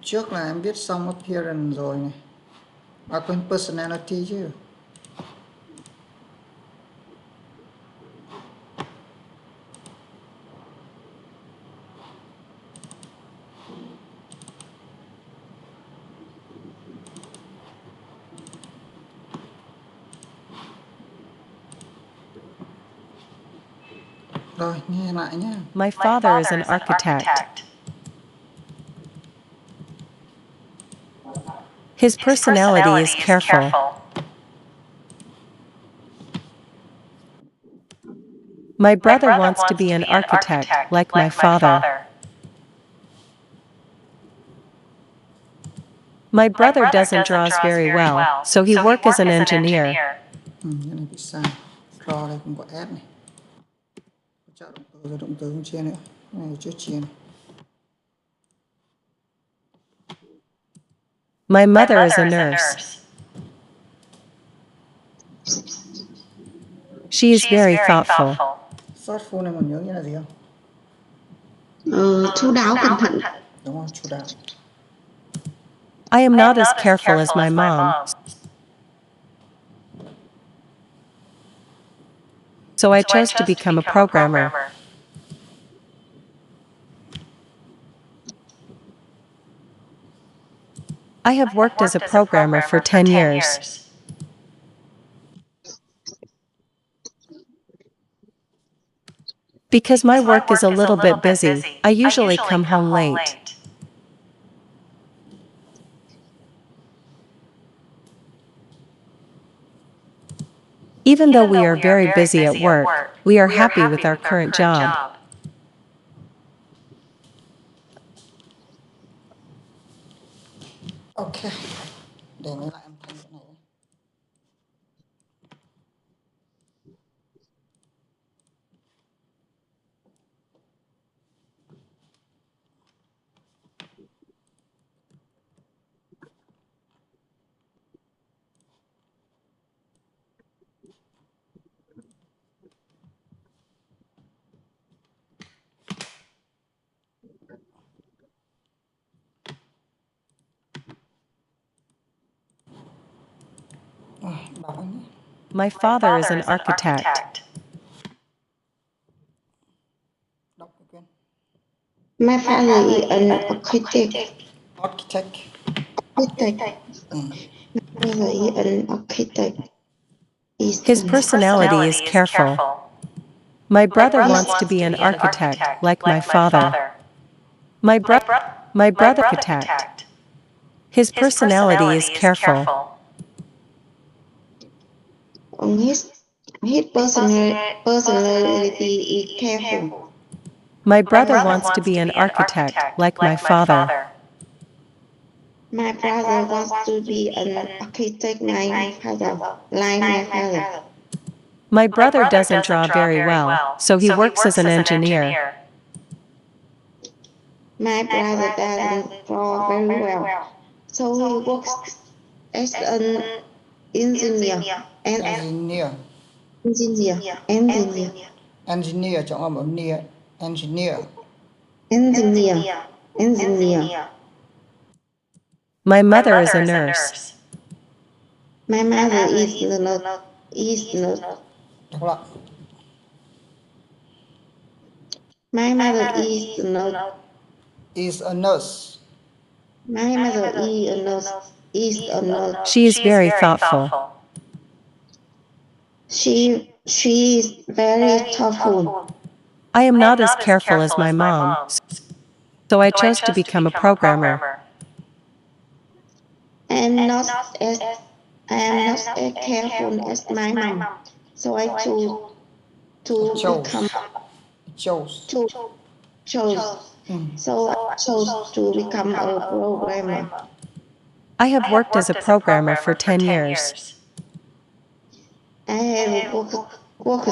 trước là em viết xong appearance rồi này. À quên, personality chứ. Rồi, nghe lại nhé. My father is an architect. His personality is careful. My brother wants to be an architect like my father. My brother doesn't draw very well, so he works as an engineer. Cái này bị sai. Draw đây cũng có S này. Hỗ trợ động từ rồi động từ không chia nữa. Cái này chưa chia này. My mother is a nurse. She is very thoughtful. Thoughtful này còn nhớ nghĩa là gì không? Chu đáo cẩn thận. Đúng không? Chu đáo. I am not as careful as my mom, so I chose to become a programmer. I have worked as a programmer for 10 years. Because my work is a little bit busy, I usually come home late. Even though we are very busy at work, we are happy with our current job. Ok. Để nghe lại âm thanh cái này. Đọc anh nhé. My father is an architect. Đọc cái quyển. My father is an architect. Architect. My father is an architect. His personality is careful. My brother wants to be an architect like my father. My brother architect. His personality is careful. His personality is careful. My brother wants to be an architect like my father. My brother wants to be an architect like my father. My brother doesn't draw very well, so he works as an engineer. My brother doesn't draw very well, so he works as an engineer. Engineer chọn âm ở near. Engineer. My mother is a nurse. My mother is a nurse. Đọc lại. My mother is a nurse. Is a nurse. My mother is a nurse. She is very thoughtful. She is very thoughtful. I am not as careful as my mom, so I chose to become a programmer. I am not as careful as my mom, so I chose to become a programmer. I have worked as a programmer for 10 years. I have worked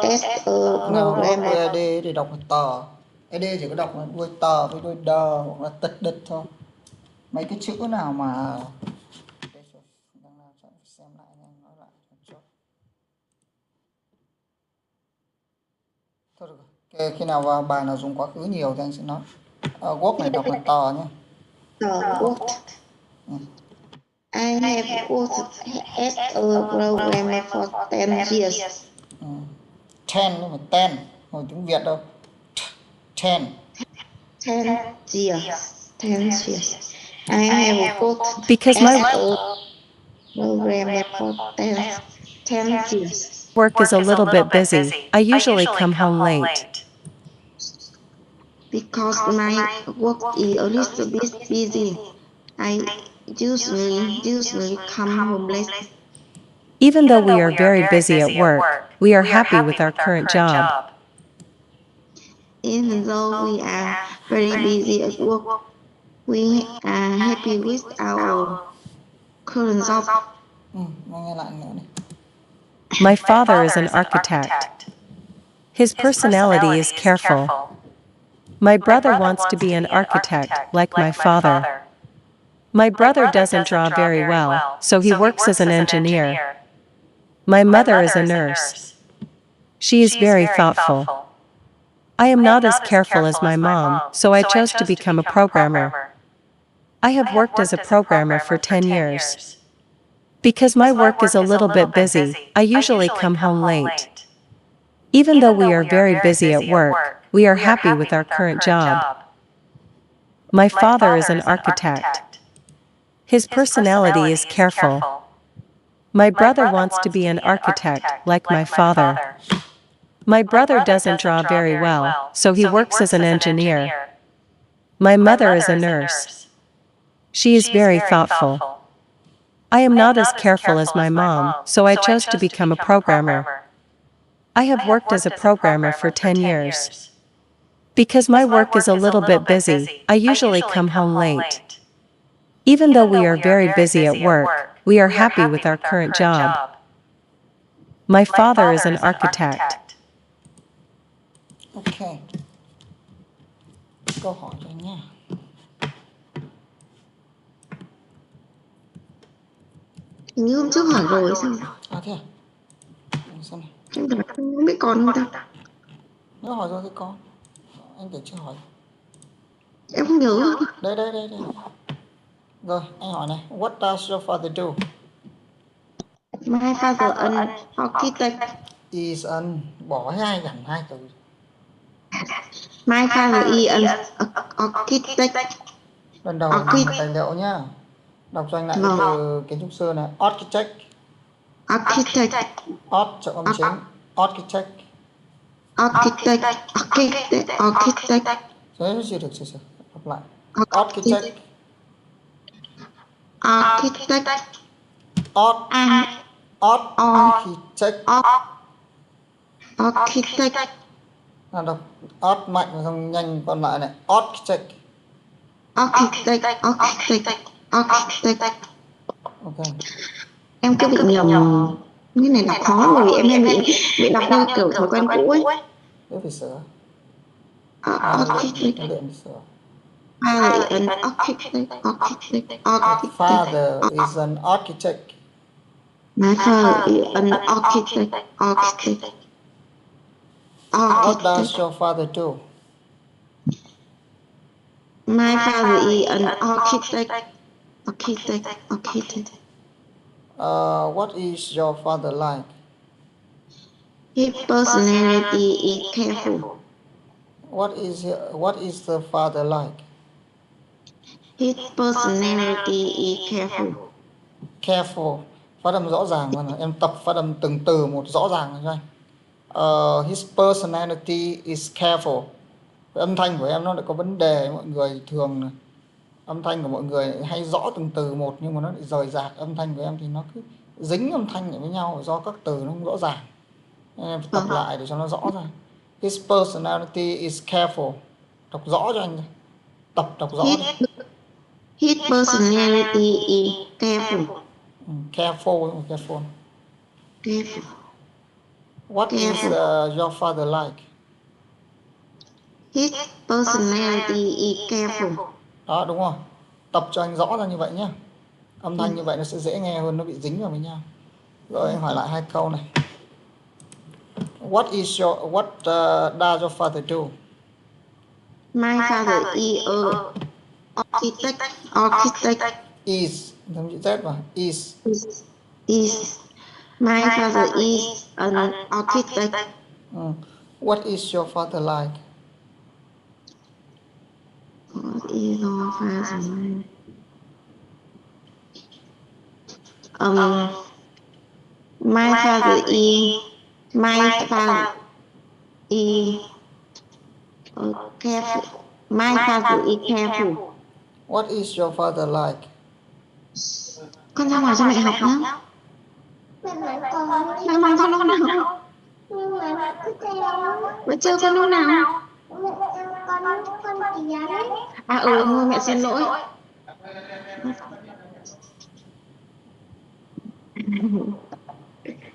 as a programmer. ED thì đọc là tờ. ED chỉ có đọc là đuôi tờ với đuôi đờ hoặc là tật địch thôi. Mấy cái chữ nào mà xem lại nha, nói lại thôi được rồi. Khi nào vào bài nào dùng quá khứ nhiều thì anh sẽ nói. Work này đọc là tờ nhé. What? I have worked as a programmer for 10 years. 10 nhưng mà 10, hồi tiếng Việt đâu. 10. 10 years. 10 years. I have worked Because as my a programmer for 10 years. work is a little bit busy, I usually come home late. Because my work is a little bit busy, I usually come home late. Even though we are very busy at work, we are happy with our current job. Even though we are very busy at work, we are happy with our current job. Nghe lại nữa này. My father is an architect. His personality is careful. My brother wants to be an architect like my father. My brother doesn't draw very well, so he works as an engineer. My mother is a nurse. She is very thoughtful. I am not as careful as my mom, so I chose to become a programmer. I have worked as a programmer for 10 years. Because my work is a little bit busy, I usually come home late. Even though we are very busy at work, we are happy with our current job. My father is an architect. His personality is careful. My brother wants to be an architect like my father. My brother doesn't draw very well, so he works as an engineer. My mother is a nurse. She is very thoughtful. I am not as careful as my mom, so I chose to become a programmer. I have worked as a programmer for 10 years. Because my work is a little bit busy, I usually come home late. Even though we are very busy at work, we are happy with our current job. My father is an architect. Ok. Câu hỏi rồi nha. Hình như hôm trước hỏi rồi sao? À thế à? Xem này. Em đọc không biết còn không ta? Nếu hỏi rồi thì con. Anh tưởng chưa hỏi. Em không nhớ. Đây. Rồi, anh hỏi này. What does your father do? My father an architect. Is an. Bỏ hai hẳn hai từ. My father is an architect. Lần đầu nhìn tài liệu nhá. Đọc cho anh lại từ kiến trúc sư này. Architect. Architect. Art cho âm chính. Architect. Architect. Đấy, chưa được. Đọc lại. Architect. Architect. Architect. Đọc art mạnh và xong nhanh còn lại này. Architect. Ok. Em cứ bị nhầm. Cái này đọc khó bởi vì em hay bị đọc theo kiểu thói quen cũ ấy. Thế phải sửa. Architect. Luyện sửa. Father is an architect. Father is an architect. My father is an architect. What does your father do? My father is an architect. What is your father like? His personality is careful. What is the father like? His personality is careful. Careful. Phát âm rõ ràng mà em tập phát âm từng từ một rõ ràng cho anh. His personality is careful. Âm thanh của em nó lại có vấn đề, mọi người thường âm thanh của mọi người hay rõ từng từ một nhưng mà nó lại rời rạc. Âm thanh của em thì nó cứ dính âm thanh lại với nhau do các từ nó không rõ ràng. Nên em phải tập lại để cho nó rõ ra. His personality is careful. Đọc rõ cho anh. Tập đọc rõ. His personality is careful. Careful. What is your father like? His personality is careful. Đó, đúng rồi. Tập cho anh rõ ra như vậy nhé. Âm thanh như vậy nó sẽ dễ nghe hơn, nó bị dính vào với nhau. Rồi anh hỏi lại hai câu này. What does your father do? My father is a architect, architect Is, thêm chữ Z vào. Is. is my father is an architect. What is your father like? What is your father like? My father is careful. My father is careful. What is your father like? Con ra ngoài cho mẹ học nhá. Mẹ mắng con lúc nào? Bữa trưa con lúc nào? À thôi mẹ xin lỗi.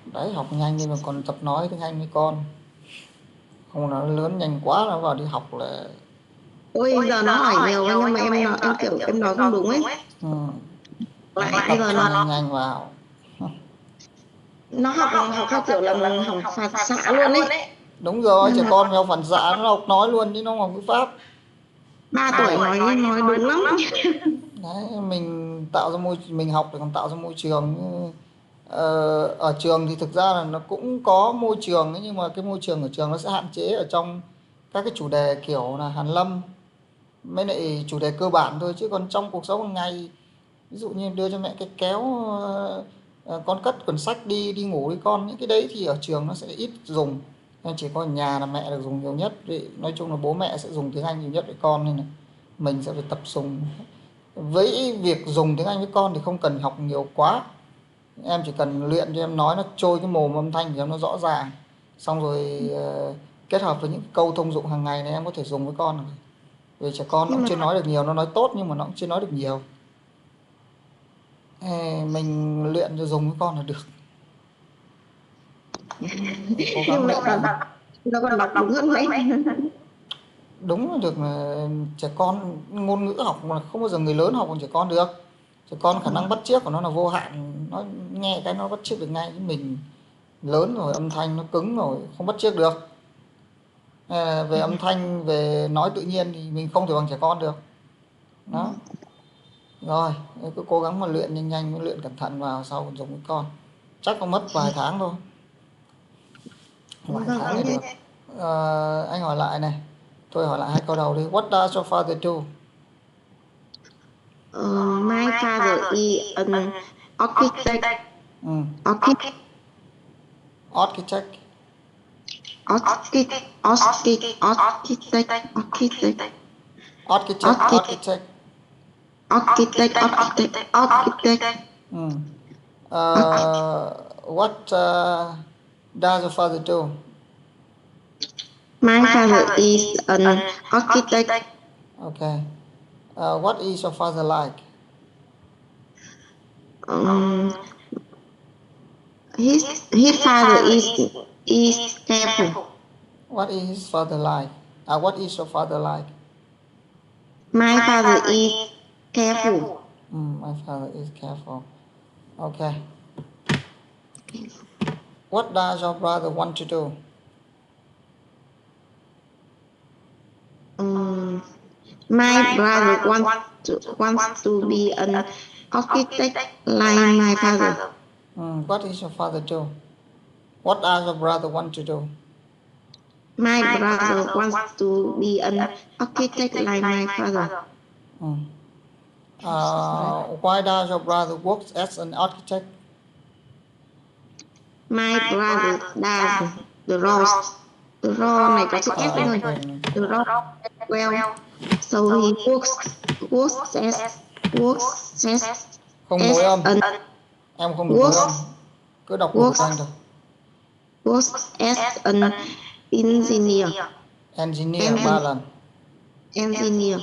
Đấy, học nhanh đi mà còn tập nói tiếng Anh với con. Không, nó lớn nhanh quá nó vào đi học là Ôi giờ nó hỏi nhiều nhưng mà em kiểu em nói không đúng ấy. Lại bây giờ nó nhanh vào. nó học theo kiểu là học phản xạ luôn ấy. Đúng rồi, trẻ con theo phản xạ nó học nói luôn chứ nó học ngữ pháp. 3 tuổi nói đúng lắm. Đấy, mình tạo ra mình học để còn tạo ra môi trường. Ở trường thì thực ra là nó cũng có môi trường ấy, nhưng mà cái môi trường ở trường nó sẽ hạn chế ở trong các cái chủ đề kiểu là hàn lâm mấy lại chủ đề cơ bản thôi, chứ còn trong cuộc sống hàng ngày ví dụ như đưa cho mẹ cái kéo, con cất quyển sách đi đi ngủ đi con, những cái đấy thì ở trường nó sẽ ít dùng, nên chỉ có ở nhà là mẹ được dùng nhiều nhất. Nói chung là bố mẹ sẽ dùng tiếng Anh nhiều nhất với con, nên là mình sẽ phải tập dùng. Với việc dùng tiếng Anh với con thì không cần học nhiều quá, em chỉ cần luyện cho em nói nó trôi cái mồm âm thanh thì nó rõ ràng, xong rồi kết hợp với những câu thông dụng hàng ngày này em có thể dùng với con rồi. Vì trẻ con nó cũng chưa nói được nhiều, nó nói tốt nhưng mà nó cũng chưa nói được nhiều. Mình luyện cho dùng với con là được. Cố gắng luyện. Nó còn đọc đúng hơn mẹ. Đúng là được, là trẻ con ngôn ngữ học mà không bao giờ người lớn học còn trẻ con được. Trẻ con khả năng bắt chước của nó là vô hạn, nó nghe cái nó bắt chước được ngay. Với mình lớn rồi âm thanh nó cứng rồi không bắt chước được. Về âm thanh, về nói tự nhiên thì mình không thể bằng trẻ con được. Đó. Rồi, cứ cố gắng mà luyện nhanh nhanh, luyện cẩn thận vào sau còn dùng với con. Chắc có mất vài tháng thôi. Vài tháng là được. Anh hỏi lại này. Tôi hỏi lại 2 câu đầu đi. What does your father do? My father is an architect. Architect. Architect. What does your father do? My father is an architect. Okay. What is your father like? His father is careful. What is his father like? What is your father like? My father is careful. My father is careful. Okay. What does your brother want to do? My brother wants to be an architect like my father. What is your father do? What does your brother want to do? My brother wants to be an architect like my father. Why does your brother work as an architect? My brother does the rows. The row này có chữ S rồi. The row well. So he works as không nối âm. Em không được nối âm. Cứ đọc của anh thôi. Works as an engineer. Engineer 3 lần. Engineer.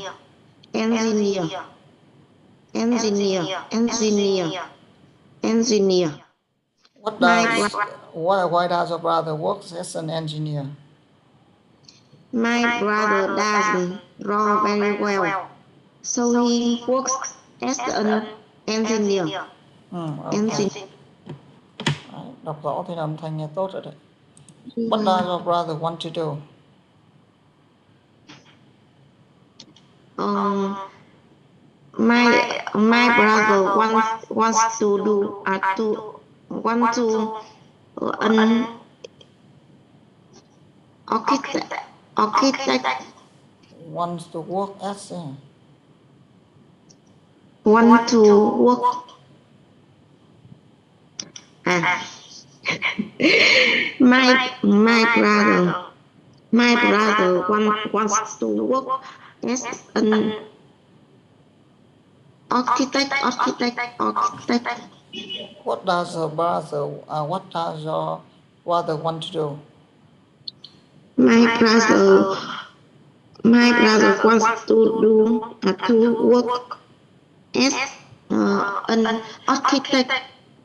Why does your brother work as an engineer? My brother doesn't draw very well, so he works as an engineer. Okay. Đọc rõ thì âm thanh nghe tốt rồi đấy. What does your brother want to do? my brother wants to do want to an architect wants to work as want to work my brother wants to work as an architect. What does your brother want to do? My brother wants to work as an architect.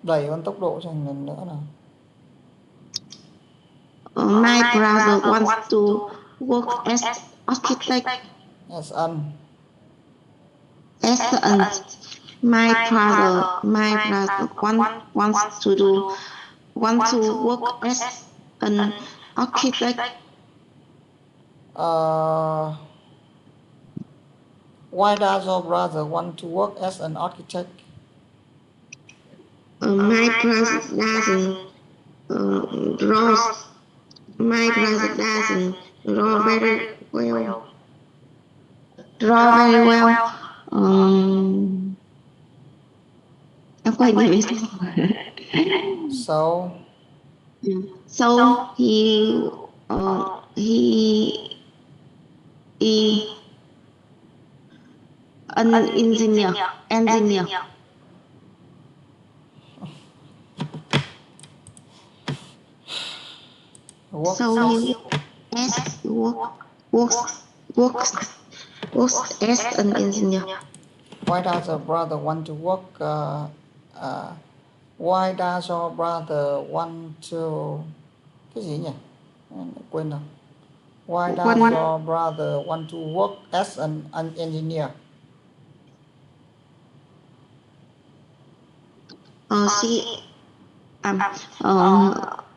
Đẩy con tốc độ cho anh lần nữa nào. My brother wants to work as architect. As an. My brother wants to work as an architect. Why does your brother want to work as an architect? My brother doesn't draw. My brother doesn't draw very well. Em quên đi So he an engineer. works He works as an engineer. Why does your brother want to work? Why does your brother want to cái gì nhỉ? Em quên rồi. Why does your brother want to work as an engineer?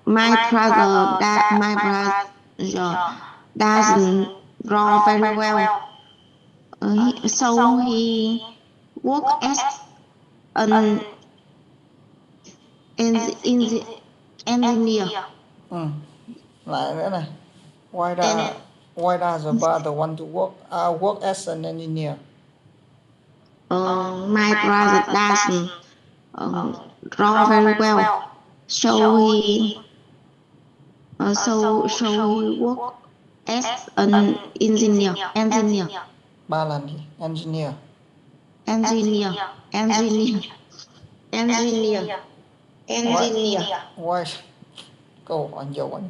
My brother doesn't draw very well. So he works as an engineer. Lại nữa này. Why does your brother want to work as an engineer? My brother doesn't draw very well. So he work as an engineer. Ba lần gì? Engineer. Why? Câu hỏi nhiều quá.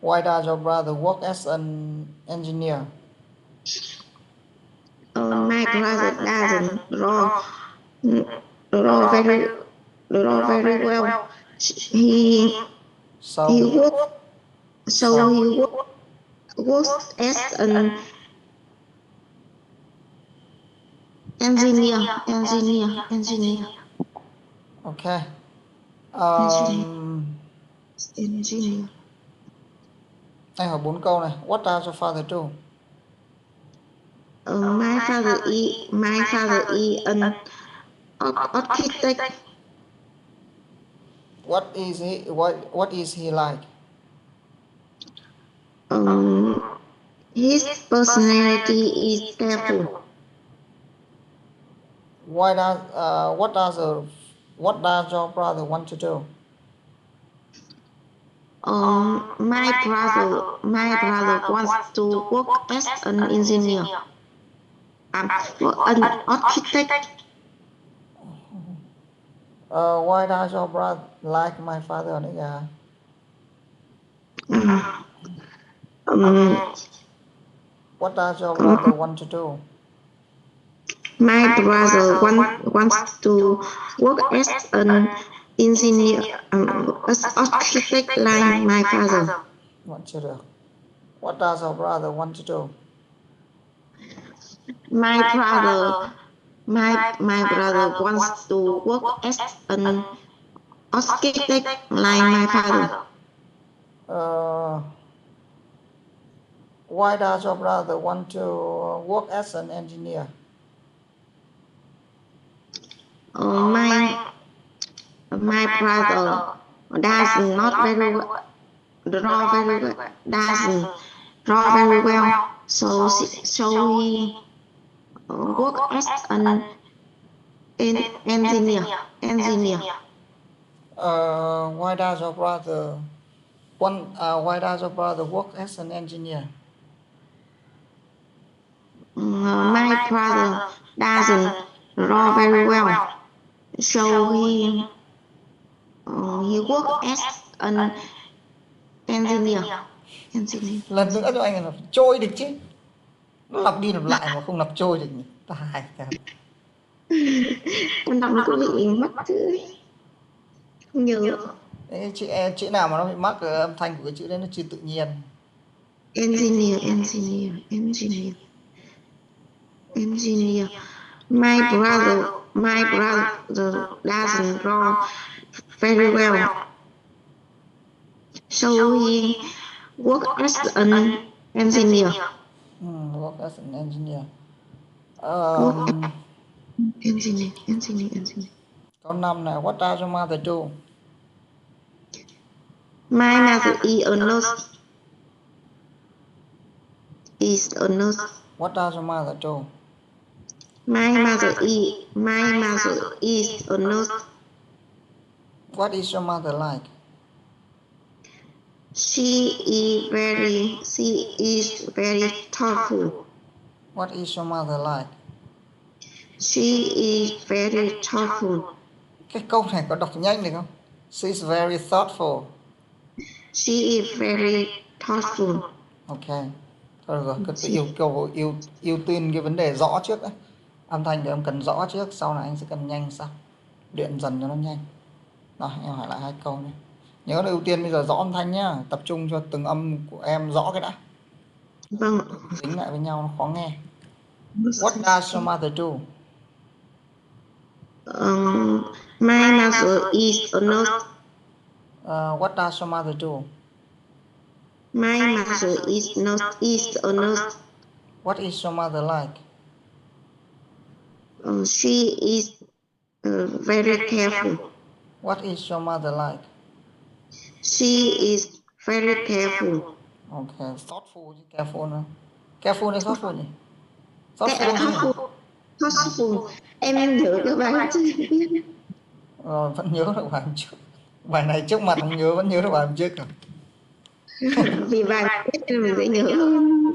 Why does your brother work as an engineer? My brother doesn't draw very well. He works as an engineer. Okay. Engineer. Anh hỏi 4 câu này. What does your father do? My father is an architect. What is he like? His personality is careful. What does your brother want to do? My brother wants to work as an engineer. An architect. Why does your brother like my father? What does your brother want to do? My brother wants to work as an engineer, as architect like my father. What does your brother want to do? My brother wants to work as an architect like my father. Why does your brother want to work as an engineer? My brother does not very well, draw very well, doesn't draw very well, so he work as an engineer. Why does your brother work as an engineer? My brother doesn't draw very well, so he work as an engineer. Lần nữa cho anh là trôi được chứ, nó lặp đi lặp lại mà không lặp trôi được nhỉ, tài thật. Em đọc nó cứ bị mất chữ, không nhớ. Đấy, chữ nào mà nó bị mắc âm thanh của cái chữ đấy nó chưa tự nhiên. Engineer. My brother doesn't draw very well, so he work as an engineer. Work as an engineer. Engineer. Câu 5 này, what does your mother do? My mother is a nurse. What does your mother do? My mother is a nurse. What is your mother like? She is very thoughtful. What is your mother like? She is very thoughtful. Cái câu này có đọc nhanh được không? She is very thoughtful. She is very thoughtful. Ok. Thôi rồi, cứ ưu tiên cái vấn đề rõ trước đấy. Âm thanh thì em cần rõ trước, sau này anh sẽ cần nhanh sau. Luyện dần cho nó nhanh. Rồi, em hỏi lại 2 câu này. Nhớ là ưu tiên bây giờ rõ âm thanh nhá, tập trung cho từng âm của em rõ cái đã. Vâng. Dính lại với nhau nó khó nghe. What does your mother do? My mother is a nurse. What does your mother do? My mother is a nurse. What is your mother like? She is very careful. What is your mother like? She is very careful. Okay, thoughtful chứ careful nữa. Careful hay thoughtful nhỉ? Thoughtful. Em nhớ cái bài trước. Vẫn nhớ được bài hôm trước. Bài này trước mặt không nhớ, vẫn nhớ được bài hôm trước rồi. Vì bài biết mình dễ nhớ hơn.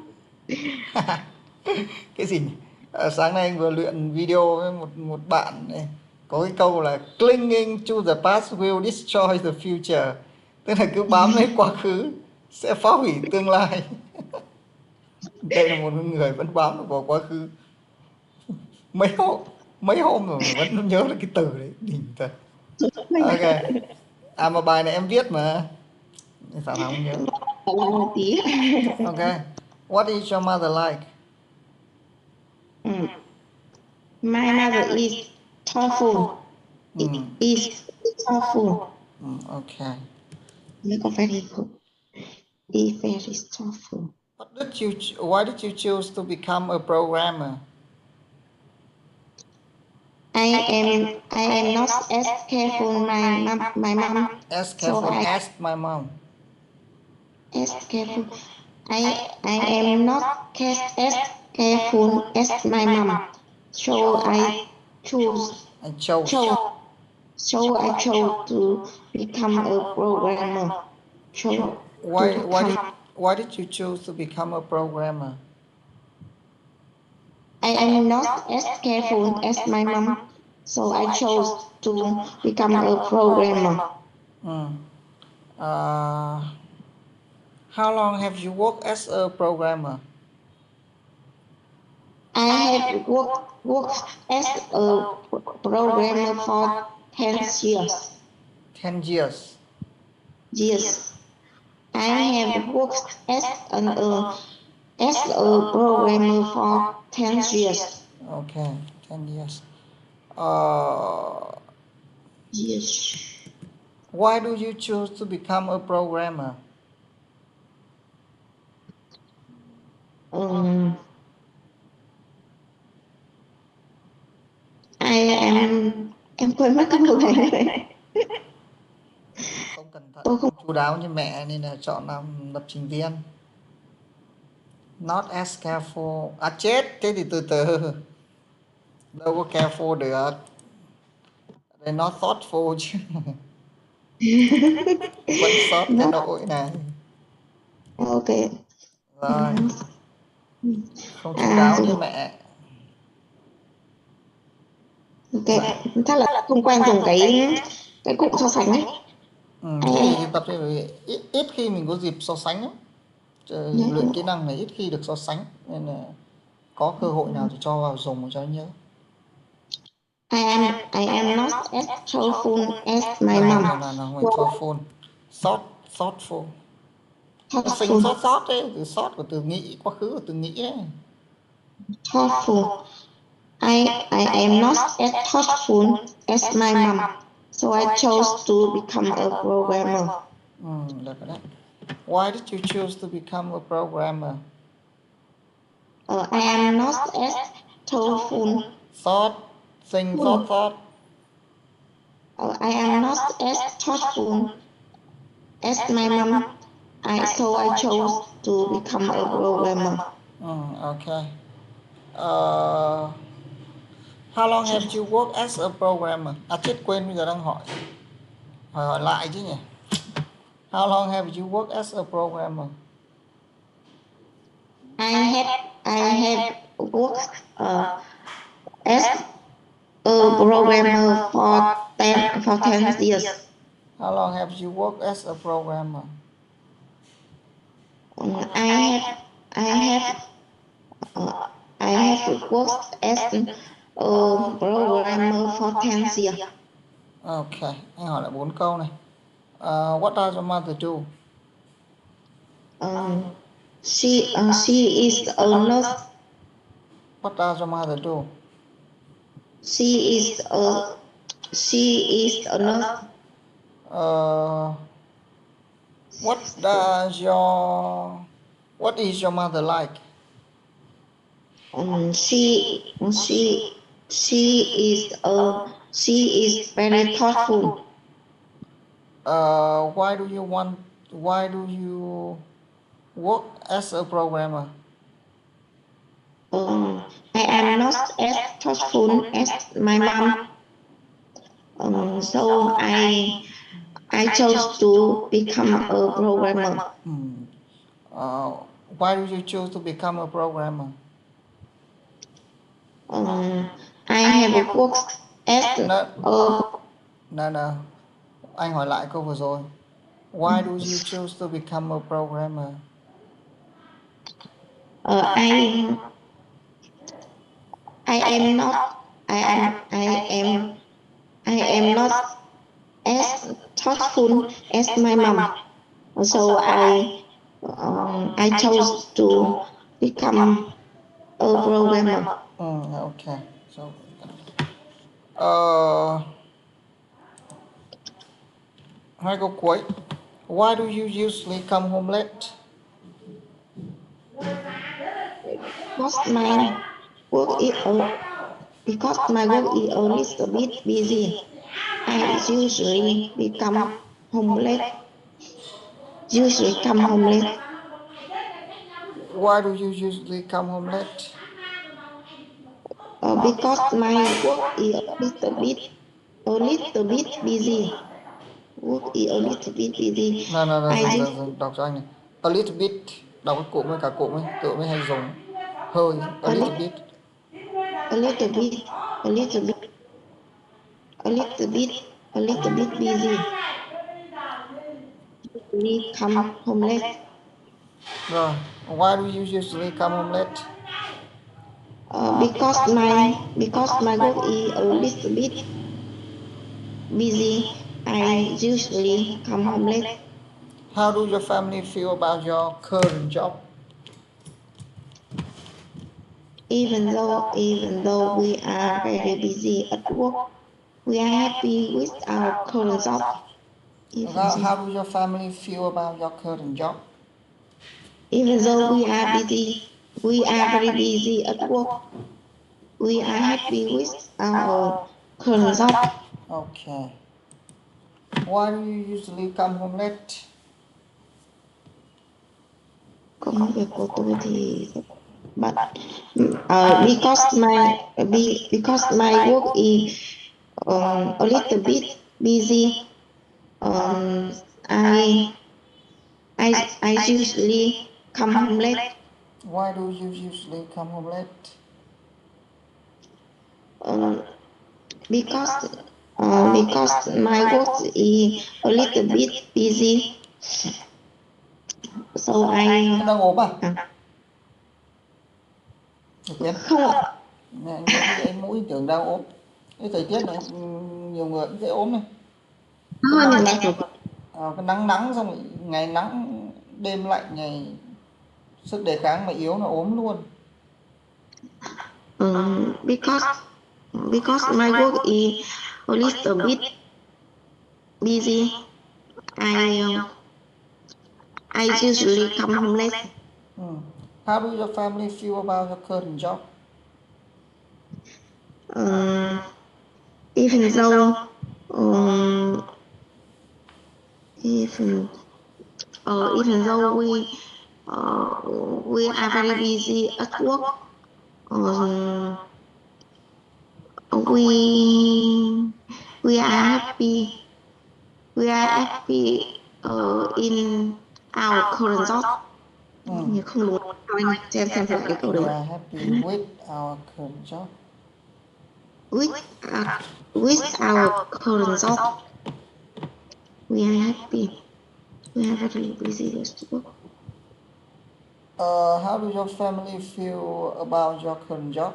Cái gì nhỉ? Sáng nay anh vừa luyện video với một bạn này. Có cái câu là clinging to the past will destroy the future. Tức là cứ bám lấy quá khứ sẽ phá hủy tương lai. Đây là một người vẫn bám vào quá khứ. Mấy hôm rồi mà vẫn nhớ được cái từ đấy, đỉnh thật. Ok. Mà bài này em viết mà. Sao không nhớ? Ok. What is your mother like? My mother is thoughtful. Is thoughtful. Okay. Very good. Is very thoughtful. Why did you choose to become a programmer? I am not as careful my mom. As careful as my mom. As careful. I am not as careful as my mom. So I chose to become a programmer. Why did you choose to become a programmer? I am not as careful as my mom, so I chose to become a programmer. How long have you worked as a programmer? I have worked as a programmer for 10 years. 10 years? Yes. I have worked as a programmer for 10 years. Okay, 10 years. Yes. Why do you choose to become a programmer? I quên mất cái câu này. Không cẩn thận, Tôi không. không chú đáo như mẹ nên là chọn làm lập trình viên. Not as careful. À chết, thế thì từ từ. Đâu có careful được. Đây not thoughtful chứ. Vẫn sót cái Not lỗi này. ok. Rồi, không chú À đáo như dùng mẹ. ok. Dạ. Chắc là không quen dùng cái cụm so sánh ấy. Thế Em thì tập thì ít khi mình có dịp so sánh lắm. Luyện kỹ năng này ít khi được so sánh nên là có cơ hội nào thì cho vào dùng cho nhớ. I am not as thoughtful as my mom. Nào, mình thoughtful. Thoughtful. Sinh Thoughtful. sót đấy, từ sót của từ nghĩ, quá khứ của từ nghĩ đấy. Thoughtful. I am not as thoughtful as my mom, so I chose to become a programmer. Được rồi đấy. Why did you choose to become a programmer? I am not as thoughtful. Thought. I am not as thoughtful as my mom, so I chose to become a programmer. Okay. How long have you worked as a programmer? À chết quên, bây giờ đang hỏi lại chứ nhỉ. How long have you worked as a programmer? I have worked as a programmer for 10 years. How long have you worked as a programmer? I have worked as a programmer for 10 years. Okay, anh hỏi lại 4 câu này. What does your mother do? She is a nurse. What does your mother do? She is a nurse. What is your mother like? She is very thoughtful. Why do you work as a programmer? I am not as thoughtful as my mom. So I chose to become a programmer. Why do you choose to become a programmer? I have worked as No. Anh hỏi lại câu vừa rồi. Why do you choose to become a programmer? I am not as thoughtful as my mom. So I chose to become a programmer. Okay. So, hai câu cuối. Why do you usually come home late? Because my work is a little bit busy. I usually come home late. Why do you usually come home late? Because my work is a little bit busy. Work is a little bit busy. Dừng, đọc cho anh này. A little bit, đọc cái cụm với cả cụm ấy, tụi mới hay dùng. Hơi, a little bit. A little bit busy. Usually come home late. Rồi, why do you usually come home late? Because my work is a little bit busy. I usually come home late. How do your family feel about your current job? Even though we are very busy at work, we are happy with our current job. How do your family feel about your current job? Even though we are very busy at work, we are happy with our current job. Okay. Why do you usually come home late? Công việc của tôi thì but because my work is a little bit busy. Um, I I usually come home late. Why do you usually come home late? Um, because my work is a little bit busy, so Em đang ốm à? không ạ. Nhiều khi em mũi tưởng đang ốm. Cái thời tiết này nhiều người cũng dễ ốm này. Hơi mệt mệt rồi. Cái nắng xong rồi ngày nắng đêm lạnh, ngày sức đề kháng mà yếu là ốm luôn. Because my work is a little bit busy, I usually come home late. How do your family feel about your current job? Even though even though we are very busy at work, we are happy. We are happy in our current job. Không đúng. Xem lại cái câu We đấy. are happy with our current job. With our current job, we are happy. We are very busy at work. How do your family feel about your current job?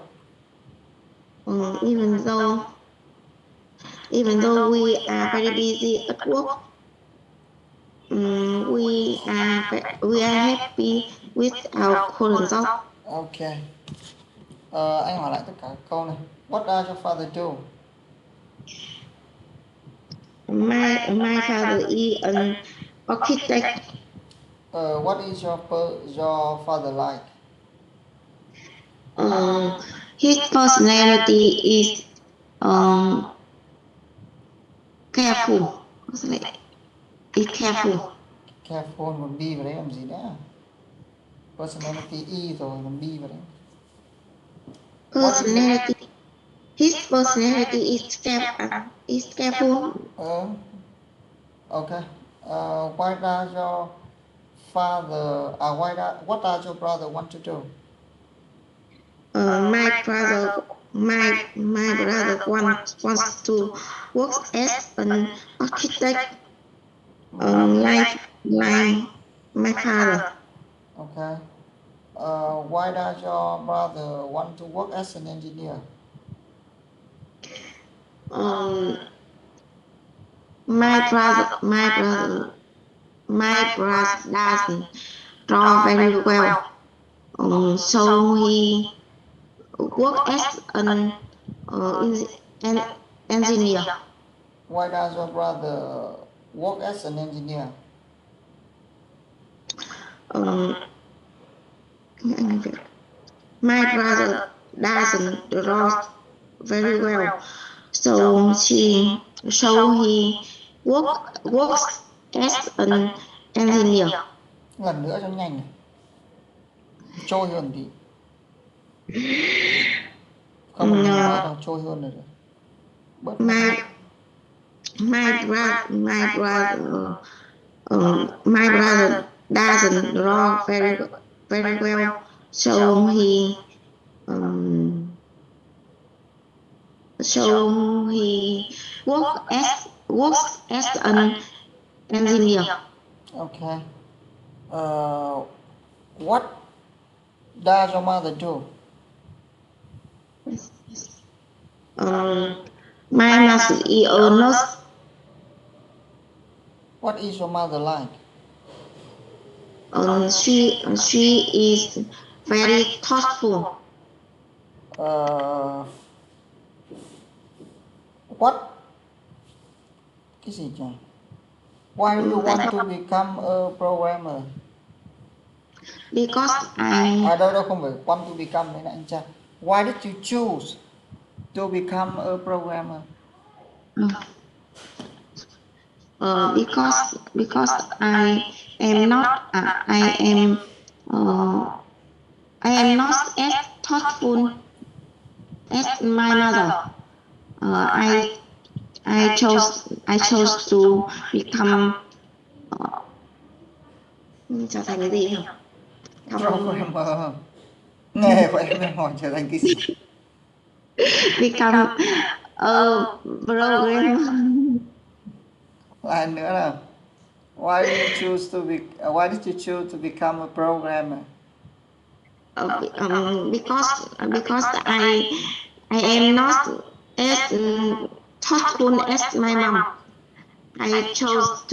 Even though we are very busy at work, we are happy with our current job. Okay. Anh hỏi lại tất cả các câu này. What does your father do? My father is an architect. What is your father like? His personality is careful. Is careful. Careful, còn be vào đấy làm gì nữa? Personality E rồi, còn be vào đấy. His personality is careful. Okay. Why does your father? What does your brother want to do? My brother wants to work as an architect, like my father. Okay. Why does your brother want to work as an engineer? My brother doesn't draw very well, so he work as an engineer. Why does your brother work as an engineer? My brother doesn't draw very well, so he works as an engineer. Lần nữa cho nhanh này. Trôi hơn tí. Không phải nói đâu, trôi hơn rồi. My brother doesn't draw very well, so he works as an engineer. Okay. What does your mother do? My mother is a nurse. What is your mother like? She is very thoughtful. What? Cái gì nhỉ? Why do you want to become a programmer? Because Đâu không phải want to become đấy là anh cha. Why did you choose to become a programmer? Because I am not I am not as thoughtful as my mother. I chose to become trở thành cái gì hả? Programmer. Nghề của em hỏi trở thành cái gì? Become a programmer. Lại nữa là why did you choose to become a programmer? Because I am not as thoughtful as my mom. I chose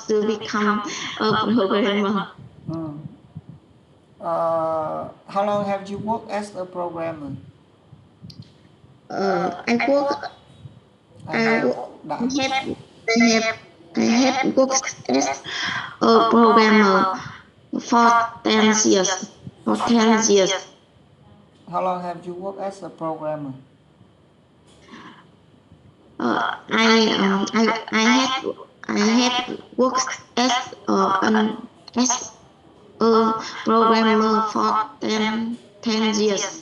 to become a programmer. How long have you worked as a programmer? I have worked as a programmer for 10 years. How long have you worked as a programmer? I have worked as a programmer for 10 years.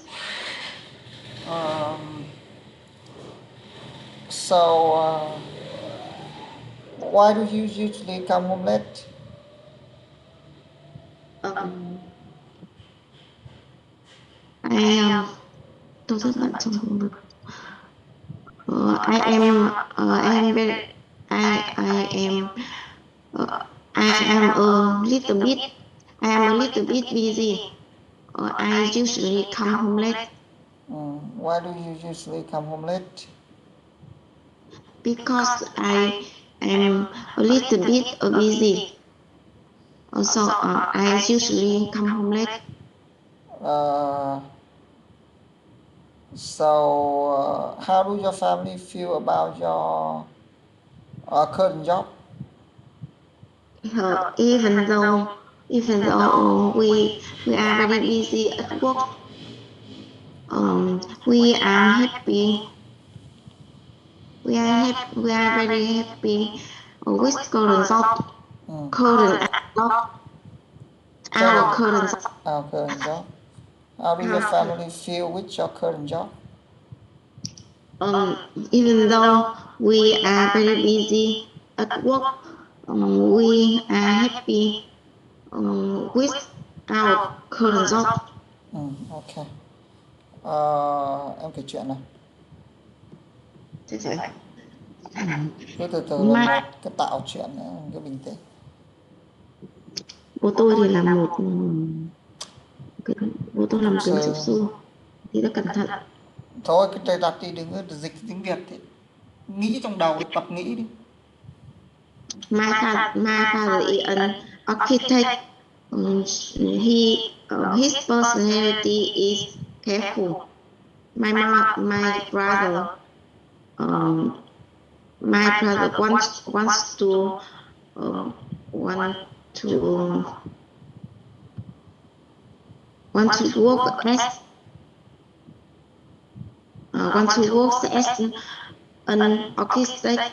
Why do you usually come home late? Tôi rất bận trong công việc. I am a little bit busy. I usually come home late. Why do you usually come home late? Because I am a little bit busy. Also, I usually come home late. How do your family feel about your current job? Even though we are very busy at work, we are happy. We are very happy with current job. Our current job. How do your family feel with your current job? Even though we are very busy at work, we are happy with our current job. Okay. Em kể chuyện này. Cứ từ từ là cái tạo chuyện, cái bình tĩnh. Bố tôi thì là bố tôi làm kiến trúc sư thì rất cẩn thận. Thôi cái trời đặt thì đừng có dịch tiếng Việt thì nghĩ trong đầu, tập nghĩ đi. My father is an architect. His personality is careful. My brother wants to work as an architect.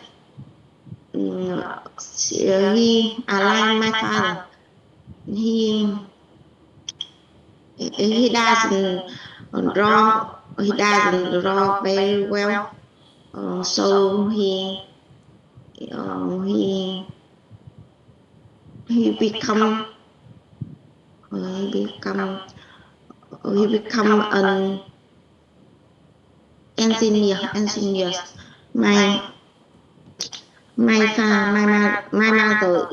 He aligned my father. He doesn't draw very well. So he become an engineer. My mother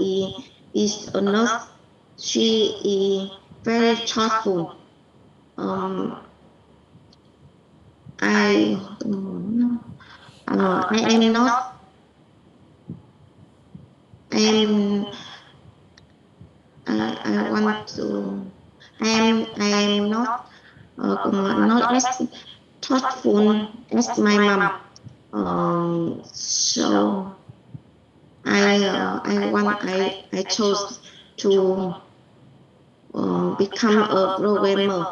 is a nurse. She is very thoughtful. I am not. I am not as thoughtful as my mom. So I chose to become a programmer.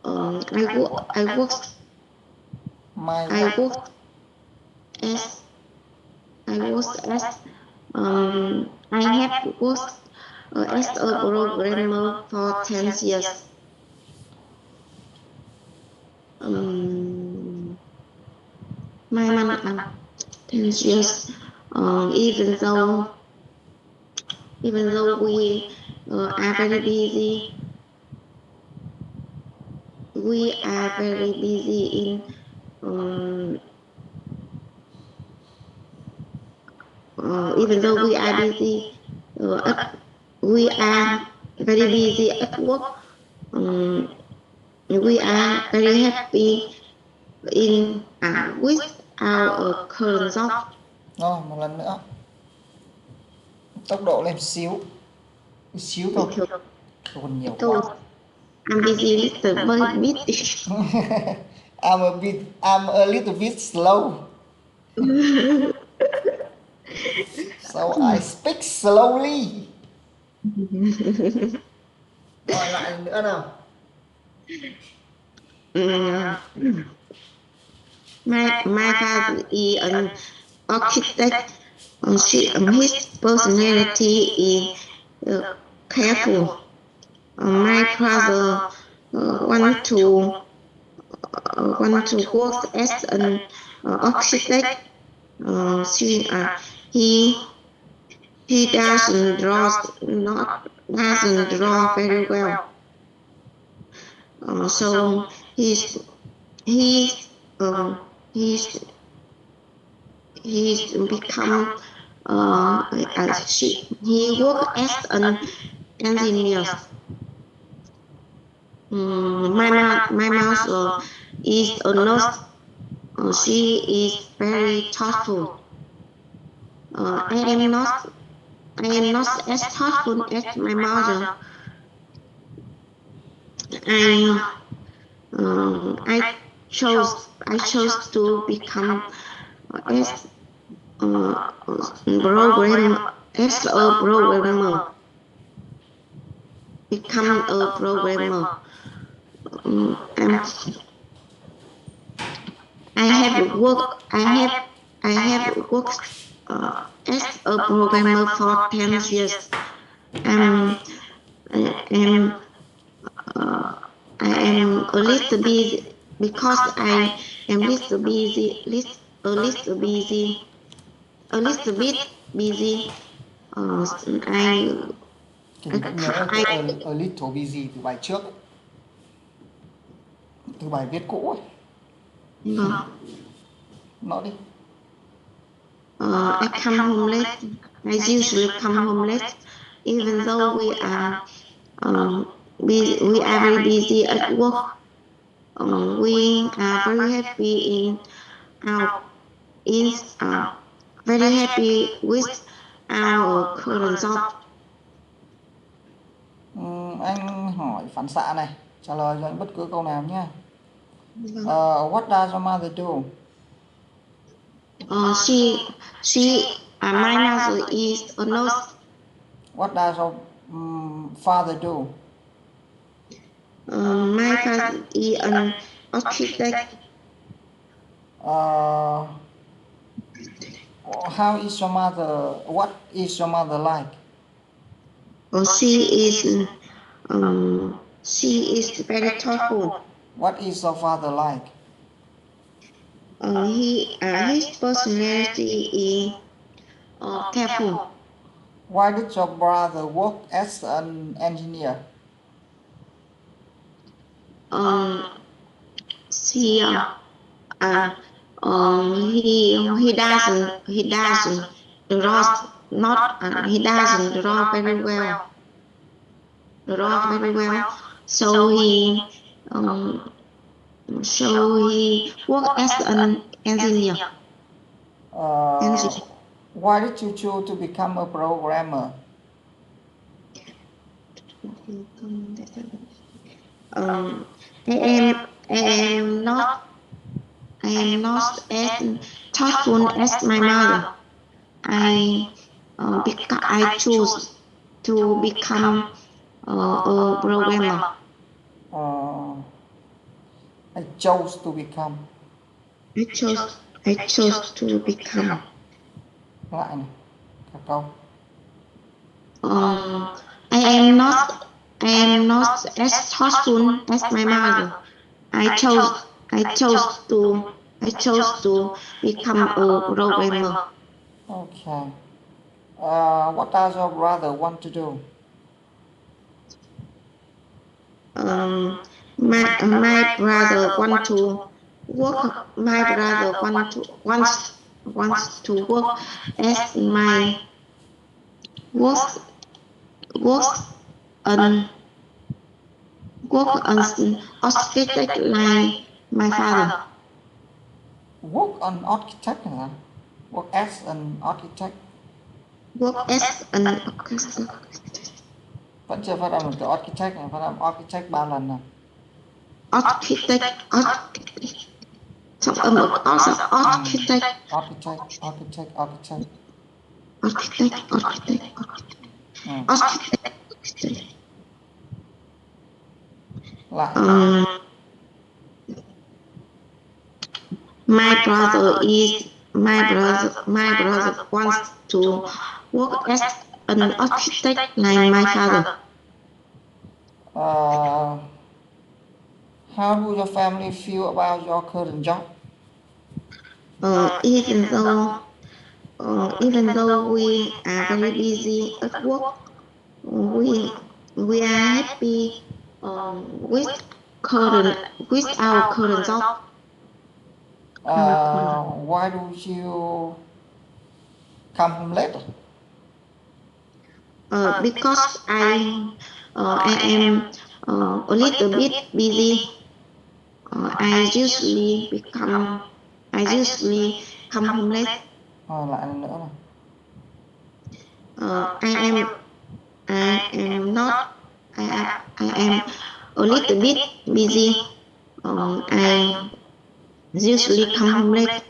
I work My I worked as I was as I have worked as a programmer for 10 years. My man 10 years. Even though we are very busy, in even though we are busy, we are very busy at work. We are very happy in with our current job. Một lần nữa. Tốc độ lên xíu thôi. Còn nhiều quá. I'm busy little bit. I'm a little bit slow. So I speak slowly. Hỏi lại nữa nào. My father is an architect. His personality is careful. My brother want to work as an architect. He doesn't draw very well. So he's become he worked as an engineer. My mother is a nurse. She is very thoughtful. I am not as thoughtful as my mother. I chose to become as a programmer. Become a programmer. I have worked as a programmer for 10 years. I am a little busy because I am a little bit busy. Mình vẫn nhớ a little busy từ bài trước ấy. Từ bài viết cũ ấy. Nói đi. I come home late. I usually come home late, even though we are very busy at work. We are very happy very happy with our current job. Anh hỏi phản xạ này, trả lời cho anh bất cứ câu nào nhé. What does your mother do? My mother is a nurse. What does your father do? My father is an architect. How is your mother? What is your mother like? She is very thoughtful. What is your father like? His personality is careful. Why did your brother work as an engineer? He doesn't draw very well. So he worked as an engineer. Why did you choose to become a programmer? I am not as thoughtful as my mother. I choose to become a programmer. I chose to become. I chose to become. Lại này, cả câu. I am not as thoughtful as my mother. I chose to become a programmer. Okay. What does your brother want to do? My brother want to work. My brother wants to work as my works works on architect like my father. Work on architect hả? Work as an architect. Work as an architect. Vẫn chưa phát âm được từ architect này, phát âm architect 3 lần nào. Architect. Trọng âm ở architect. Lại. My brother wants to work as an architect like my father. How do your family feel about your current job? Even though we are very busy at work, we are happy with our current job. Why do you come home late? Because I am a little bit busy. I usually come home late. Lại lần nữa này. I am a little bit busy. I usually come home late.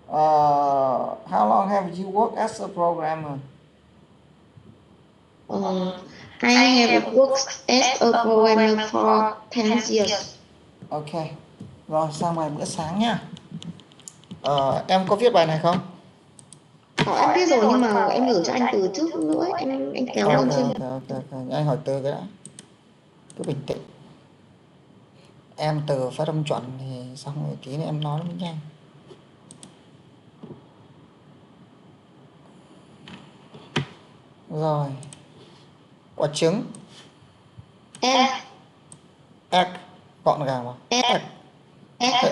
How long have you worked as a programmer? I have worked as a programmer for 10 years. Ok. Rồi sang bài bữa sáng nhá. Em có viết bài này không? Em biết rồi nhưng mà em gửi cho anh từ trước nữa. Anh kéo lên trên. Ok. Anh hỏi từ cái đã. Cứ bình tĩnh. Em từ phát âm chuẩn thì xong rồi tí nữa em nói nó mới nhanh. Rồi. Quả trứng. Egg. Gọn gàng vào. Egg.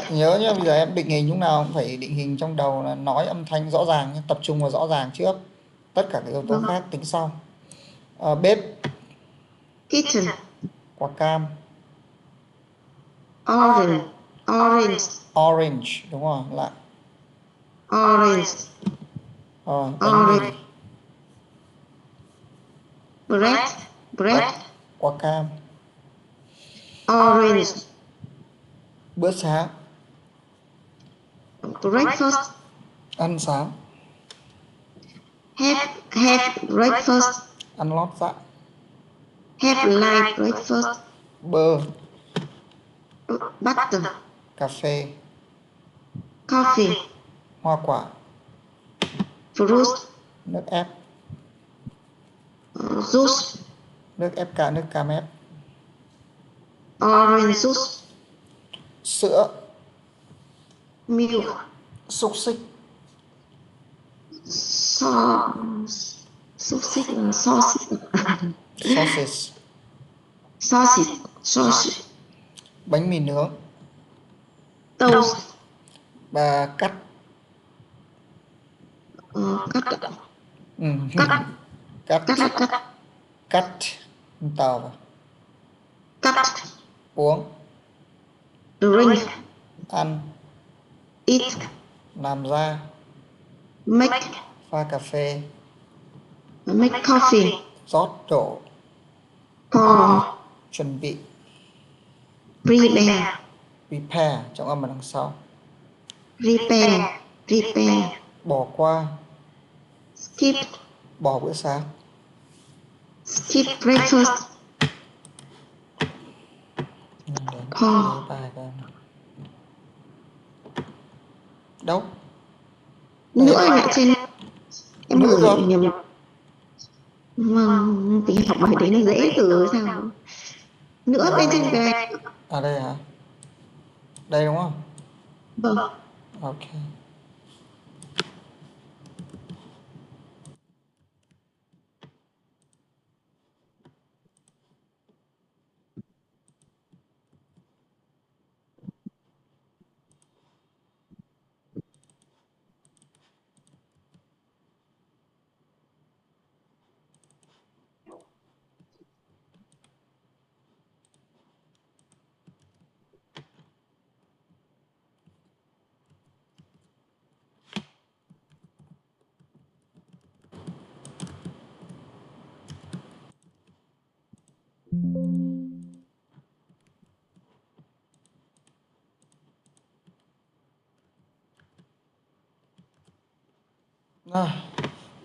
Nhớ nhá, bây giờ em định hình lúc nào cũng phải định hình trong đầu là nói âm thanh rõ ràng, tập trung vào rõ ràng trước. Tất cả các yếu tố khác tính sau. Bếp. Kitchen. Quả cam. Orange, đúng rồi, lại. Orange. Rồi, bánh mì. Bread. Quả cam. Orange. Bữa sáng. Breakfast. Ăn sáng. Have breakfast. Ăn lót dạ. Have light breakfast. Bơ. Butter. Cà phê. Coffee. Hoa quả. Fruit. Nước ép. Juice. Nước cam ép. Orange juice. Sữa. Milk. Xúc xích. Sausage. Bánh mì nướng. Toast. Và cắt. Cắt tàu vào. Cắt. Uống. Drink. Ăn. Eat. Làm ra. Make. Pha cà phê. Make coffee. Rót đổ. Pour. Chuẩn bị. Prepare. Trọng âm ở đằng sau. Prepare. Bỏ qua. Skip. Bỏ bữa sáng. Skip breakfast. Bài Đâu? Nữa anh ạ, trên em Nữ gửi cơ. nhầm. Vâng, tiếng học bài đấy nó dễ từ sao? Nữa bên trên cái À đây hả? Đây đúng không? vâng. Ok.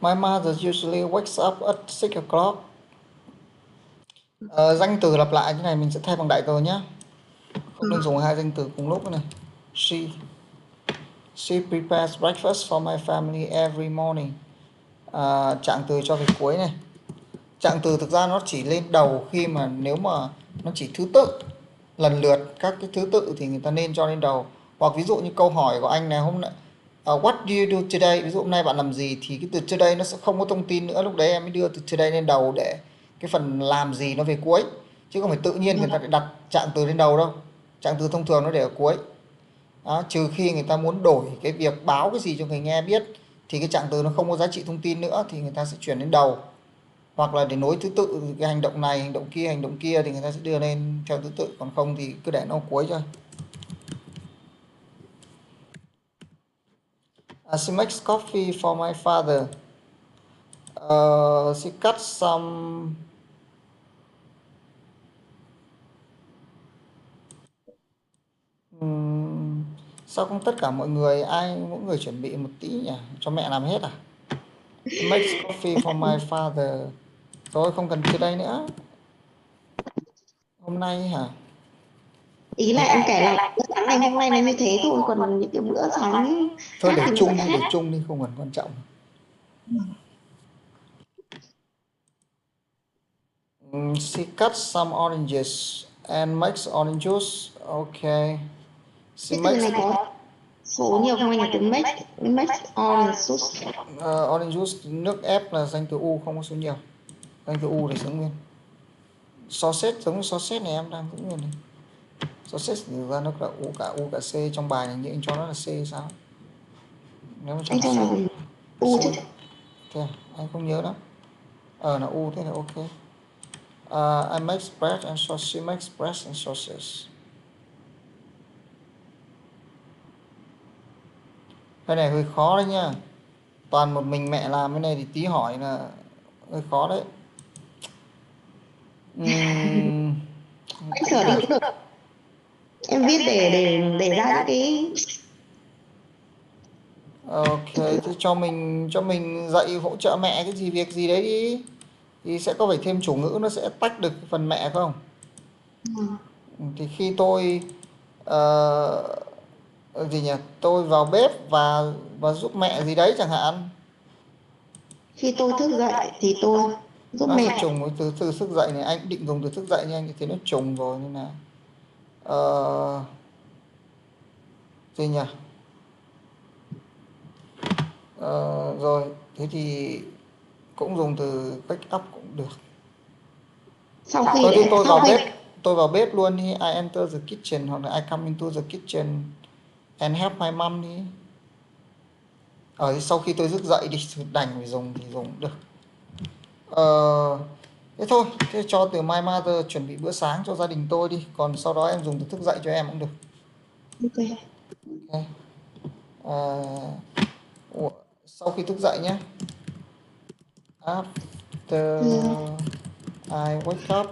My mother usually wakes up at 6 o'clock. Danh từ lặp lại như này mình sẽ thay bằng đại từ nhé. Không nên dùng hai danh từ cùng lúc này. She prepares breakfast for my family every morning. Trạng từ cho về cuối này. Trạng từ thực ra nó chỉ lên đầu khi mà nếu mà nó chỉ thứ tự lần lượt các cái thứ tự thì người ta nên cho lên đầu. Hoặc ví dụ như câu hỏi của anh này hôm nay what do you do today, ví dụ hôm nay bạn làm gì, thì cái từ today nó sẽ không có thông tin nữa, lúc đấy em mới đưa từ today lên đầu để cái phần làm gì nó về cuối, chứ không phải tự nhiên người ta lại đặt trạng từ lên đầu đâu. Trạng từ thông thường nó để ở cuối. Đó, trừ khi người ta muốn đổi cái việc báo cái gì cho người nghe biết thì cái trạng từ nó không có giá trị thông tin nữa thì người ta sẽ chuyển lên đầu, hoặc là để nối thứ tự cái hành động này hành động kia thì người ta sẽ đưa lên theo thứ tự, còn không thì cứ để nó ở cuối thôi. She makes coffee for my father. She cuts some sao không tất cả mọi người mỗi người chuẩn bị một tí nhỉ, cho mẹ làm hết à? She makes coffee for my father. Rồi không cần từ đây nữa. Hôm nay hả? Ý là em kể lại bữa sáng ngày hôm nay là như thế thôi, còn những cái bữa sáng Thôi khác để thì nó chung sẽ đi, khác. không cần quan trọng. She cuts some oranges and makes orange juice. Okay. She Cái từ makes này có số nhiều không anh, là từ make orange juice. orange juice, nước ép là danh từ U không có số nhiều. Danh từ U để giữ nguyên. Sausage giống sausage này em đang giữ nguyên này. Sausage thì ra nó là U cả C trong bài này, nhưng anh cho nó là C sao? Nếu mà cho Anh cho là là u C. chứ. Thế à? Anh không nhớ lắm. Là U, thế là ok. I make bread and sausage. She makes bread and sausage. Cái này hơi khó đấy nha. Toàn một mình mẹ làm cái này thì tí hỏi là hơi khó đấy. Anh sửa đi cũng được. Em viết để ra những cái Ok, thì cho mình dạy hỗ trợ mẹ cái gì việc gì đấy đi. Thì sẽ có phải thêm chủ ngữ nó sẽ tách được phần mẹ không? Thì khi tôi gì nhỉ? Tôi vào bếp và giúp mẹ gì đấy chẳng hạn. khi tôi thức dậy thì tôi giúp Nó sẽ mẹ. trùng với từ thức dậy này, anh định dùng từ thức dậy nhưng anh thấy nó trùng rồi nên là gì nhỉ? Rồi, thế thì cũng dùng từ wake up cũng được. Sau khi Thôi thì để sau khi tôi vào bếp luôn đi. I enter the kitchen hoặc là I come into the kitchen and help my mom đi. Sau khi tôi thức dậy đi, đành phải dùng thì dùng được. Thế thôi, thế cho từ my mother chuẩn bị bữa sáng cho gia đình tôi đi, còn sau đó em dùng từ thức dậy cho em cũng được. ok. Ok. Sau khi thức dậy nhé. After I wake up.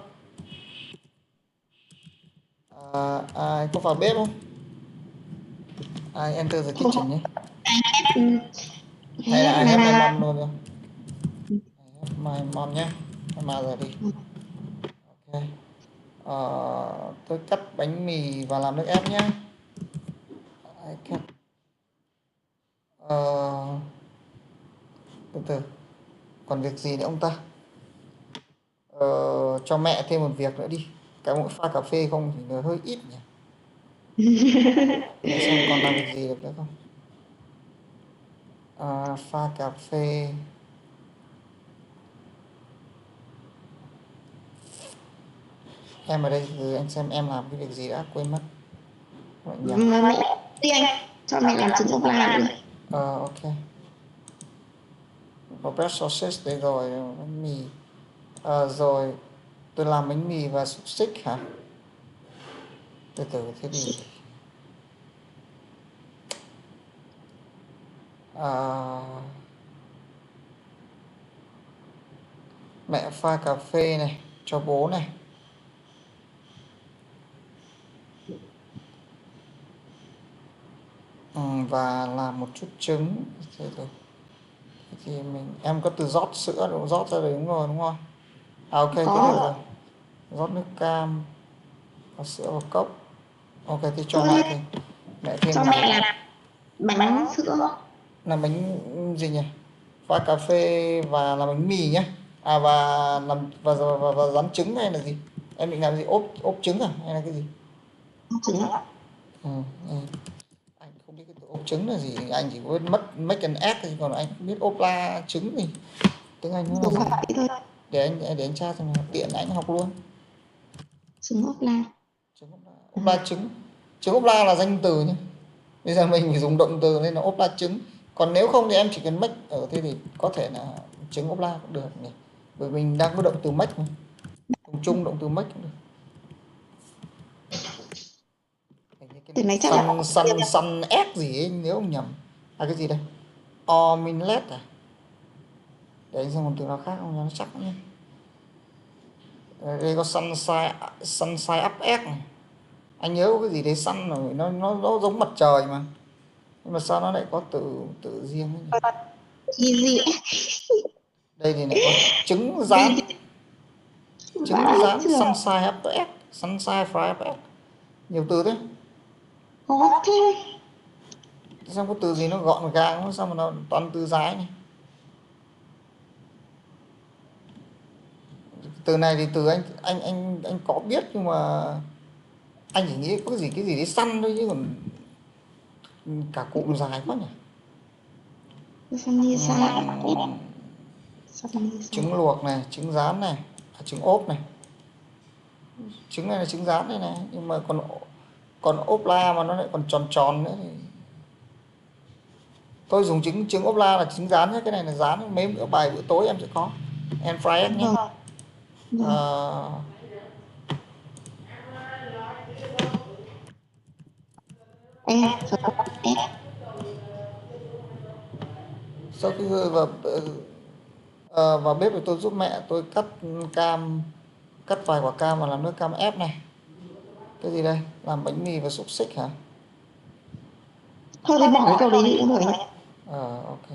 I có vào bếp không? I enter the kitchen nhé. Hay là I have my mom luôn rồi. I have my mom nhé. My mother đi. Ok. Tôi cắt bánh mì và làm nước ép nhé. I cut Ờ, từ từ, còn việc gì nữa ông ta? Cho mẹ thêm một việc nữa đi. Cái mỗi pha cà phê không thì nó hơi ít nhỉ. Để xem còn làm việc gì được nữa không. Pha cà phê. Em ở đây, anh xem em làm cái việc gì đã, quên mất. Nhầm. Mà mẹ đi anh cho mẹ làm trứng ốp la nữa. Ok. Có bread sausage đây rồi, bánh mì. Rồi tôi làm bánh mì và xúc xích hả? Từ từ, thế thì mẹ pha cà phê này cho bố này. Và làm một chút trứng. Thế rồi. Thì em có từ rót sữa đúng, rót ra đấy đúng rồi đúng không? Ok, thế được rồi. Rót nước cam và sữa vào cốc. Ok, thì cho mẹ thêm. Mẹ thêm cho mẹ làm bánh sữa. Làm bánh gì nhỉ? Pha cà phê và làm bánh mì nhé. Và làm và rán trứng hay là gì? Em định làm gì? Ốp trứng à hay là cái gì? Trứng ạ. Anh không biết cái từ ốp trứng là gì, anh chỉ biết mất make an egg thôi, còn anh không biết ốp la trứng gì. Tiếng Anh nó là gì? Để anh tra xem nào, tiện anh học luôn. Trứng ốp la. Ốp la trứng. Trứng ốp la là danh từ nhé. Bây giờ mình phải dùng động từ nên là ốp la trứng. Còn nếu không thì em chỉ cần make ở thế thì có thể là trứng ốp la cũng được nhỉ. Bởi mình đang có động từ make mà. Dùng chung động từ make cũng được. Từ này chắc là Săn egg gì ấy nếu không nhầm. Cái gì đây? Omelette à? Để anh xem một từ nào khác không cho nó chắc nhé. Đây có sunshine up egg này. Anh nhớ có cái gì đấy sun rồi, nó giống mặt trời mà. Nhưng mà sao nó lại có tự riêng ấy nhỉ? gì Đây thì lại có trứng rán. Trứng rán sunshine up egg, sunshine fry up egg. Nhiều từ thế. có thế. Sao có từ gì nó gọn gàng, sao mà nó toàn từ dài này. Từ này thì từ anh có biết nhưng mà anh chỉ nghĩ có cái gì đấy săn thôi chứ còn cả cụm dài quá nhỉ. Trứng luộc này, trứng rán này, trứng ốp này. Trứng này là trứng rán đây này, nhưng mà còn ốp la mà nó lại còn tròn tròn nữa thì tôi dùng trứng ốp la là trứng rán nhé, cái này là rán, mấy bữa bài bữa tối em sẽ có. Em fry egg nhé. Sau khi vào bếp thì tôi giúp mẹ tôi cắt vài quả cam và làm nước cam ép này. Cái gì đây? Làm bánh mì và xúc xích hả? Thôi thì bỏ cái câu đấy đi cũng được nhỉ. Ok.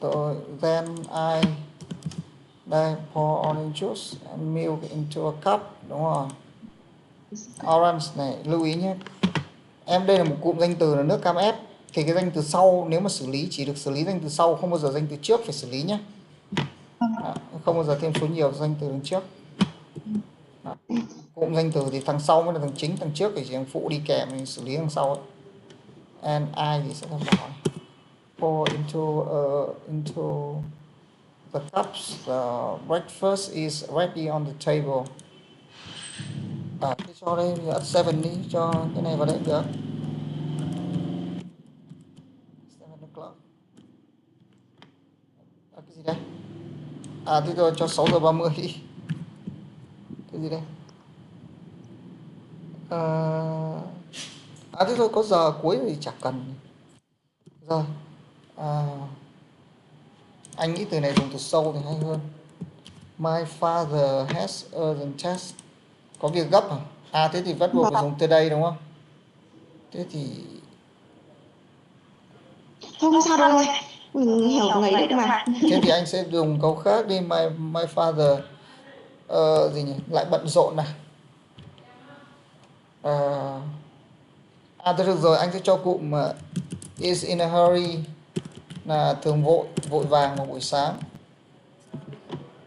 Rồi, then I pour orange juice and milk into a cup, đúng không? Orange này, lưu ý nhé. Em đây là một cụm danh từ là nước cam ép. Thì cái danh từ sau nếu mà xử lý chỉ được xử lý danh từ sau, không bao giờ danh từ trước phải xử lý nhé. Không bao giờ thêm số nhiều danh từ đằng trước. Cụm danh từ thì thằng sau mới là thằng chính, thằng trước thì chỉ thằng phụ đi kèm mình xử lý thằng sau ấy. And I thì sẽ là bỏ này. Pour into the cups. The breakfast is ready on the table. Thế cho đây at 7 đi, cho cái này vào đấy được. 7 o'clock. Cái gì đây? Thế rồi cho 6 giờ 30 đi. Cái gì đây? Thế thôi có giờ cuối thì chả cần. Rồi. Anh nghĩ từ này dùng từ sâu thì hay hơn. My father has urgent test. Có việc gấp à? Thế thì bắt buộc phải dùng từ đây đúng không? Thế thì không sao đâu, mình hiểu ngày đấy mà. Thế thì anh sẽ dùng câu khác đi. My father gì nhỉ? Lại bận rộn này. Thôi được rồi, anh sẽ cho cụm is in a hurry là thường vội vàng vào buổi sáng.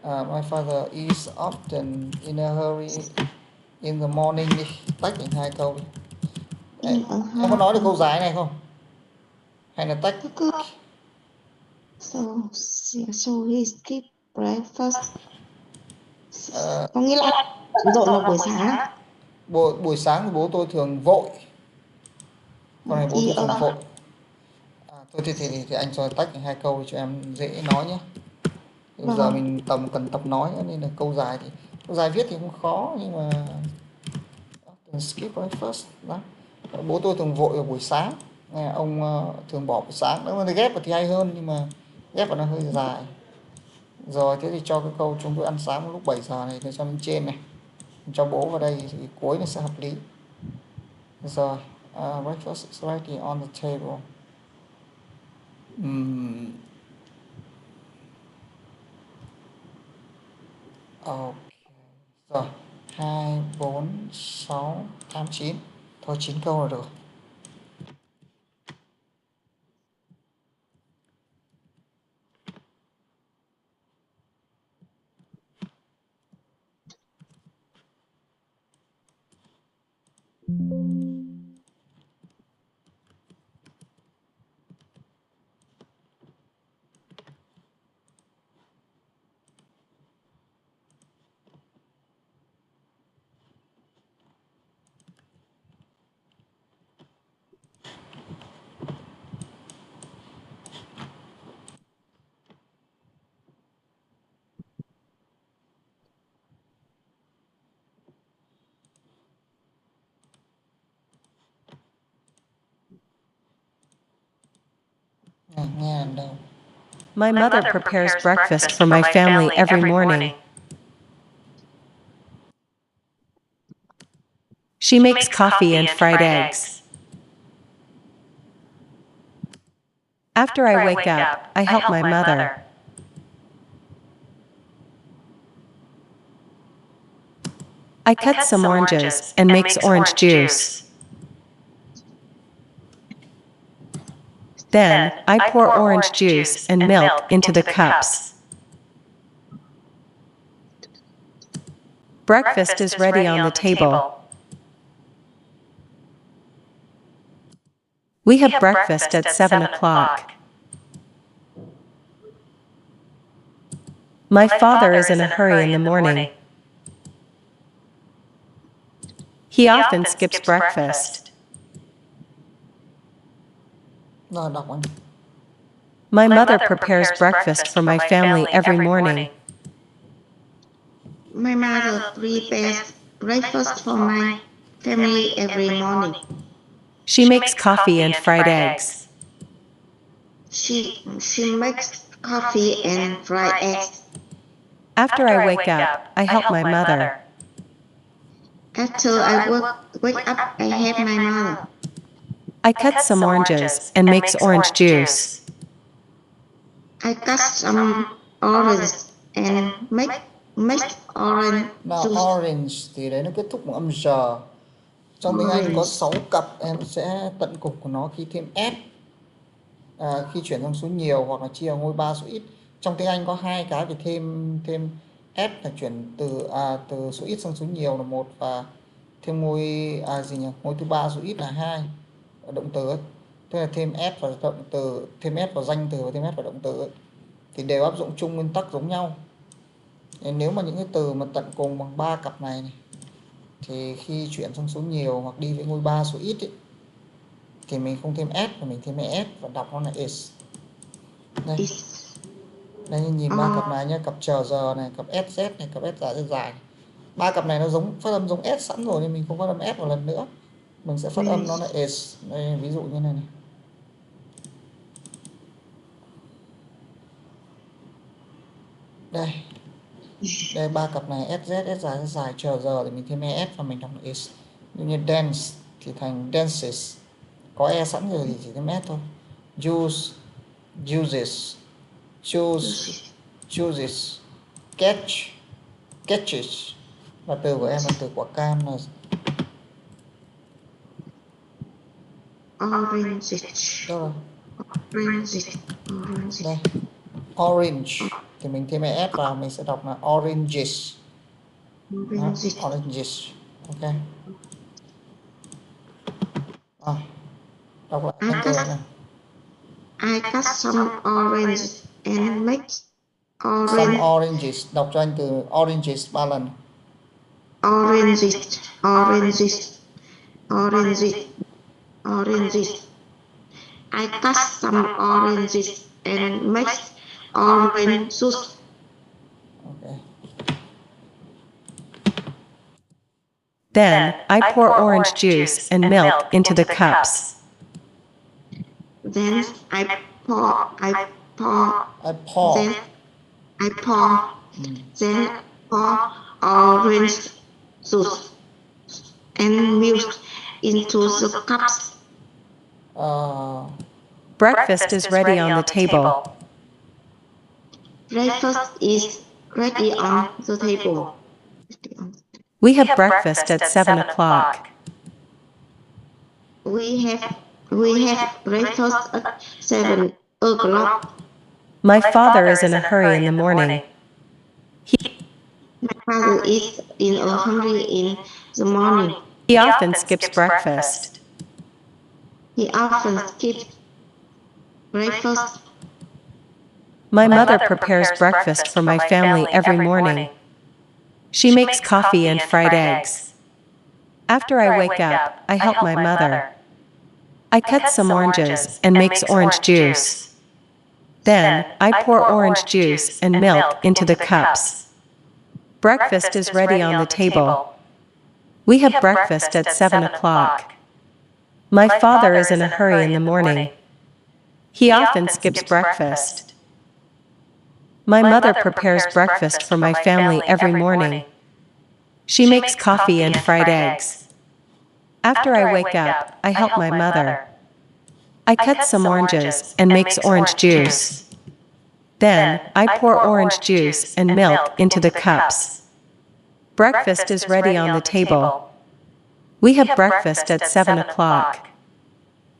My father is often in a hurry in the morning đi. Tách thành 2 câu đi. Đấy. Em có nói được câu giải này không? Hay là tách? So he skip breakfast. Có nghĩa là bận rộn vào buổi sáng. Buổi sáng thì bố tôi thường vội. Con này bố tôi thường vội. Thôi thì anh cho tách thành 2 câu cho em dễ nói nhé. Bây giờ mình cần tập nói nên là câu dài viết thì không khó, nhưng mà skip breakfast đó. Bố tôi thường vội vào buổi sáng, ông thường bỏ buổi sáng. Nếu mà ghép vào thì hay hơn, nhưng mà ghép vào nó hơi dài. Rồi thế thì cho cái câu chúng tôi ăn sáng lúc 7 giờ này để cho lên trên này, cho bố vào đây thì cuối nó sẽ hợp lý. Rồi breakfast is ready on the table. Ok. Rồi 2, 4, 6, 8, 9. Thôi 9 câu là được. Nghe lần đầu. My mother prepares breakfast for my family every morning. She makes coffee and fried eggs. After I wake up, I help my mother. I cut some oranges and makes orange juice. Then, I pour orange juice and milk into the cups. Breakfast is ready on the table. We have breakfast at 7 o'clock. My father is in a hurry in the morning. He often skips breakfast. Rồi đọc anh. My mother prepares breakfast for my family every morning. My mother prepares breakfast for my family every morning. She makes coffee and fried eggs. She makes coffee and fried eggs. After I wake up, I help my mother. After I wake up, I help my mother. I cut some oranges and makes orange juice. I cut some oranges and make orange Nào juice. orange thì đấy nó kết thúc bằng âm giờ. Trong tiếng Anh có 6 cặp, em sẽ tận cùng của nó khi thêm s, khi chuyển sang số nhiều hoặc là chia ở ngôi 3 số ít. Trong tiếng Anh có 2 cái phải thêm s là chuyển từ số ít sang số nhiều là 1, và thêm ngôi thứ 3 số ít là 2 ở động từ ấy. Tức là thêm s vào động từ, thêm s vào danh từ và thêm s vào động từ ấy, thì đều áp dụng chung nguyên tắc giống nhau. Nếu mà những cái từ mà tận cùng bằng 3 cặp này thì khi chuyển sang số nhiều hoặc đi với ngôi 3 số ít ấy, thì mình không thêm s mà mình thêm s và đọc nó là is. Đây nhìn 3 cặp này nhé, cặp chờ giờ này, cặp sz này, cặp s dài dài. 3 cặp này nó phát âm giống s sẵn rồi nên mình không phát âm s một lần nữa. Mình sẽ phát âm nó là is. Đây ví dụ như này này. Đây 3 cặp này sz, s dài, chờ giờ thì mình thêm es và mình đọc là is. Như dance thì thành dances, có e sẵn rồi thì chỉ thêm s thôi. Use, uses, choose, chooses, catch, catches. Và từ của em là từ quả cam là Orange. Đâu rồi? Orange. Đây. Orange. Thì mình thêm s vào, mình sẽ đọc là oranges. Đó, oranges. Ok. Đọc lại anh từ này. I cut some orange and make Some orange. oranges. Đọc cho anh từ oranges 3 lần. Oranges. Oranges. Oranges. Oranges. I cut some oranges and make orange juice. Okay. Then, I pour orange juice and milk into the cups. Then I pour. Then I pour orange juice and milk into the cups. Breakfast is ready on the table. Breakfast is ready on the table. We have breakfast at 7 o'clock. We have breakfast at 7 o'clock. My father is in a hurry in the morning. My father is in a hurry in the morning. He often skips breakfast. He often skips breakfast. My mother prepares breakfast for my family every morning. She makes coffee and fried eggs. After I wake up, I help my mother. I cut some oranges and makes orange juice. Then, I pour orange juice and milk into the cups. Breakfast is ready on the table. We have breakfast at 7 o'clock. My father is in a hurry in the morning. He often skips breakfast. My mother prepares breakfast for my family every morning. She makes coffee and fried eggs. After I wake up, I help my mother. I cut some oranges and makes orange juice. Then, I pour orange juice and milk into the cups. Breakfast is ready on the table. We have breakfast at 7 o'clock.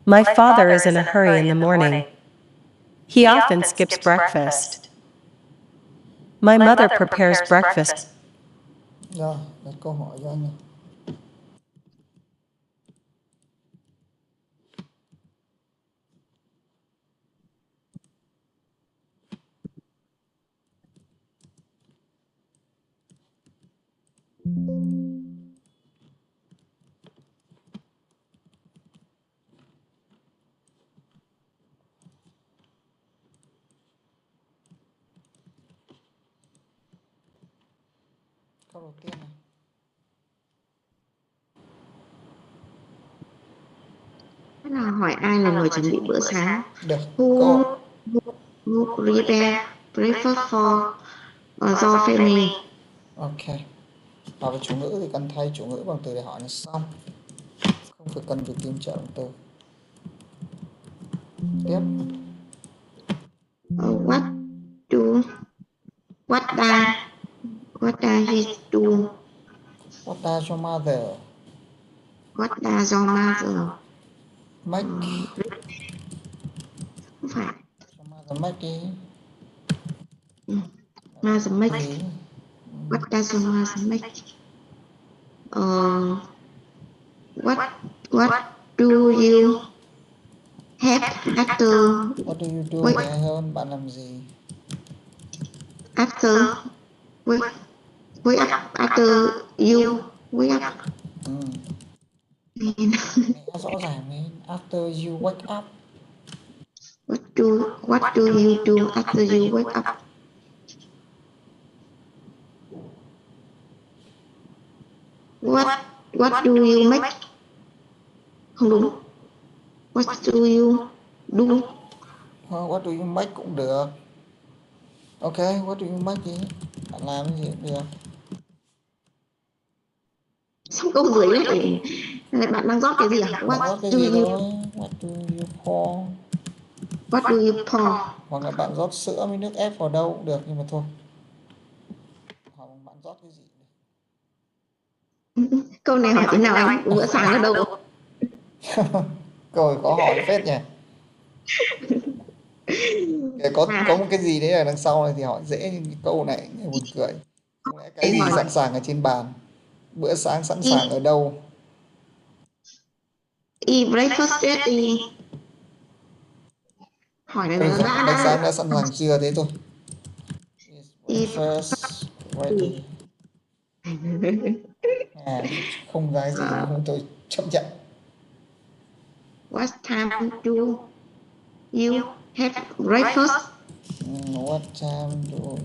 My father is in a hurry in the morning. He often skips breakfast. My mother prepares breakfast. Rồi, đặt câu hỏi cho anh này. Câu đầu tiên này. Thế là hỏi ai là người chuẩn bị bữa sáng? Được. Who prepare breakfast for your family? Ok. Vào với chủ ngữ thì cần thay chủ ngữ bằng từ để hỏi là xong. Không phải cần phải tìm trợ động từ. Tiếp. What does he do? What does your mother What does your mother make? Không phải. Your mother make đi. Mother make. What does your mother make? What do you have after What do you do? Wait. Bé hơn, bạn làm gì? after wake up after you wake up? Mẹ rõ ràng lên. After you wake up. What do you do after you wake up? What do you make? Không đúng. What do you do? What do you make cũng được. Ok, what do you make đi. Bạn làm cái gì cũng được. Xong câu dưới này bạn đang rót cái gì à? What do you pour? What do you pour? Hoặc là bạn rót sữa với nước ép vào đâu cũng được, nhưng mà thôi. Hoặc bạn rót cái gì? Câu này hỏi thế nào anh? Bữa sáng ở đâu? Câu này khó hỏi phết nhỉ. Kể có một cái gì đấy ở đằng sau này thì hỏi dễ, nhưng cái câu này nghe buồn cười. Không lẽ cái gì sẵn sàng ở trên bàn? Bữa sáng sẵn sàng ở đâu? Eat breakfast ready. Hỏi này là Bữa sáng đã sẵn sàng chưa, thế thôi. Eat Breakfast ready. Không cái gì không, tôi chấp nhận. What time do you have breakfast? What time do you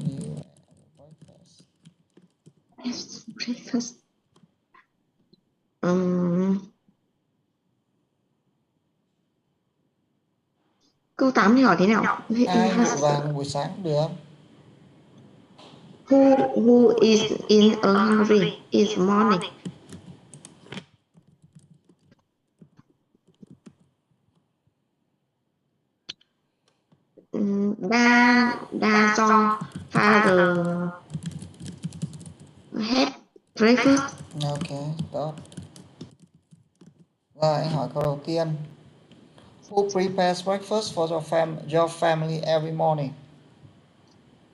have breakfast? Breakfast. Câu 8 thì hỏi thế nào? Ai vội vàng buổi sáng được. Who is in a hurry is morning. Đa do father have breakfast. Ok, tốt. Rồi anh hỏi câu đầu tiên. Who prepares breakfast for your family every morning?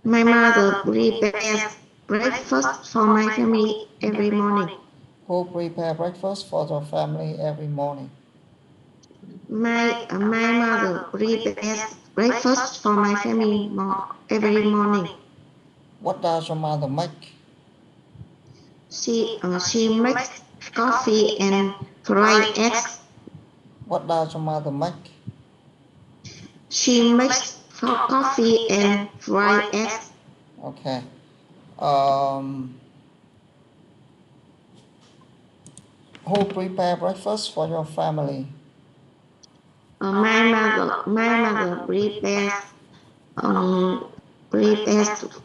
My mother prepares breakfast for my family every morning. Who prepare breakfast for your family every morning? My mother prepares breakfast for my family every morning. What does your mother make? She makes coffee and fried eggs. What does your mother make? She makes coffee and fried eggs. Okay. Who prepare breakfast for your family? My mother prepares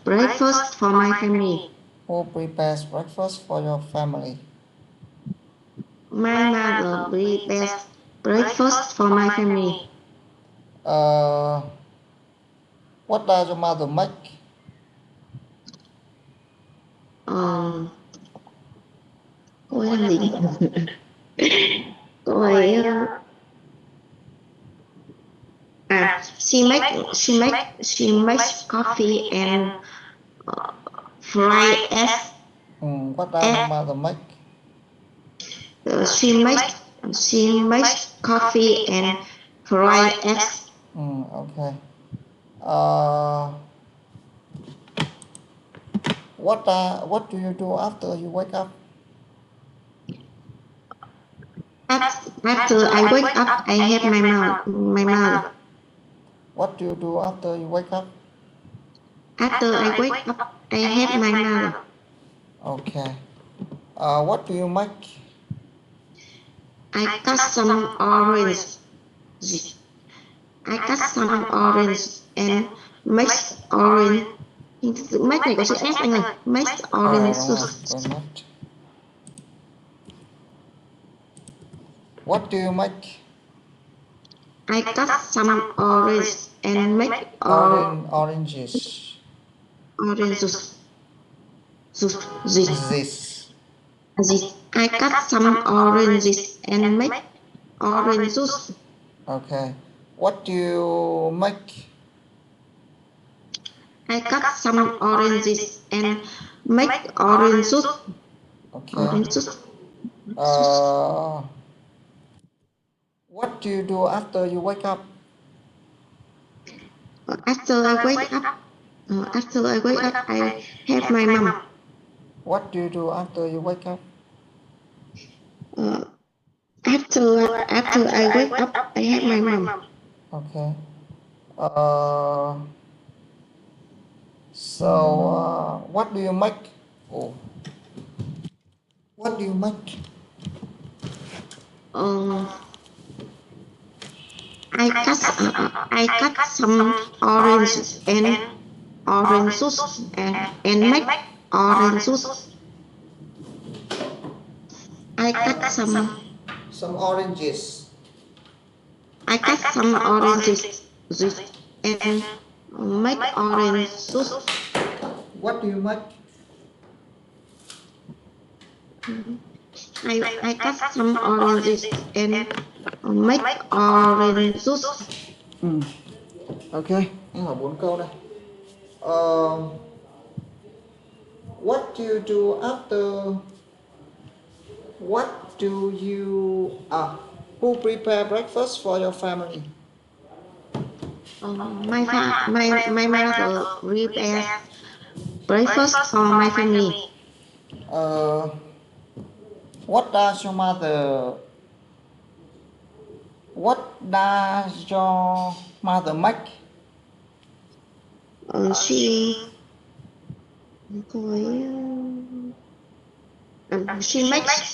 breakfast for my family. Who prepares breakfast for your family? My mother prepares breakfast for my family. What does your mother make? Cô ấy làm gì? Cô ấy she makes coffee and fried eggs. What does your mother make? She makes coffee and fried eggs. Okay. What do you do after you wake up? After I wake up, I have my mother. What do you do after you wake up? After I wake up, I have my mother. Okay. What do you make? I cut some orange. I cut some orange and make orange. Make này có chữ S anh ơi. Make orange juice. What do you make? I cut some orange and make oranges. Orange juice. This. I cut some oranges and make orange juice. Okay. What do you make? I cut some oranges and make orange juice. Okay. Orange juice. What do you do after you wake up? After I wake up, I have my mom. What do you do after you wake up? After I wake up, I have my mom. Okay. What do you make? What do you make? I cut some orange and orange juice and make orange juice. I cut some oranges. I cut some oranges and make orange juice. What do you make? I cut some oranges and Make orange juice. Ok, anh hỏi 4 câu đây. What do you do after? What do you who prepare breakfast for your family? My mother prepares breakfast for my family. What does your mother make? She makes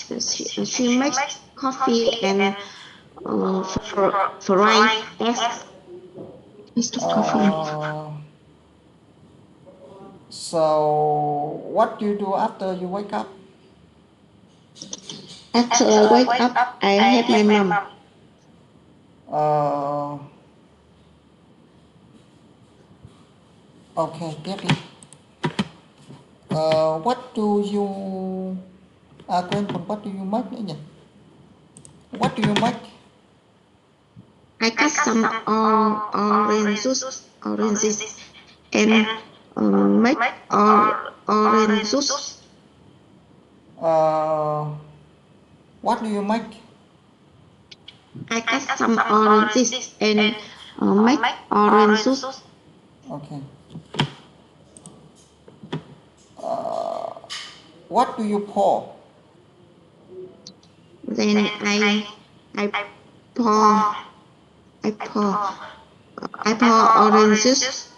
coffee and fried eggs. So what do you do after you wake up? After I wake up, I help my mom. Ok, tiếp đi. What do you quên còn what do you make nữa nhỉ? What do you make? I cut some oranges and make orange juice. What do you make? I cut some oranges and make orange juice. Okay. What do you pour? Then I pour orange juice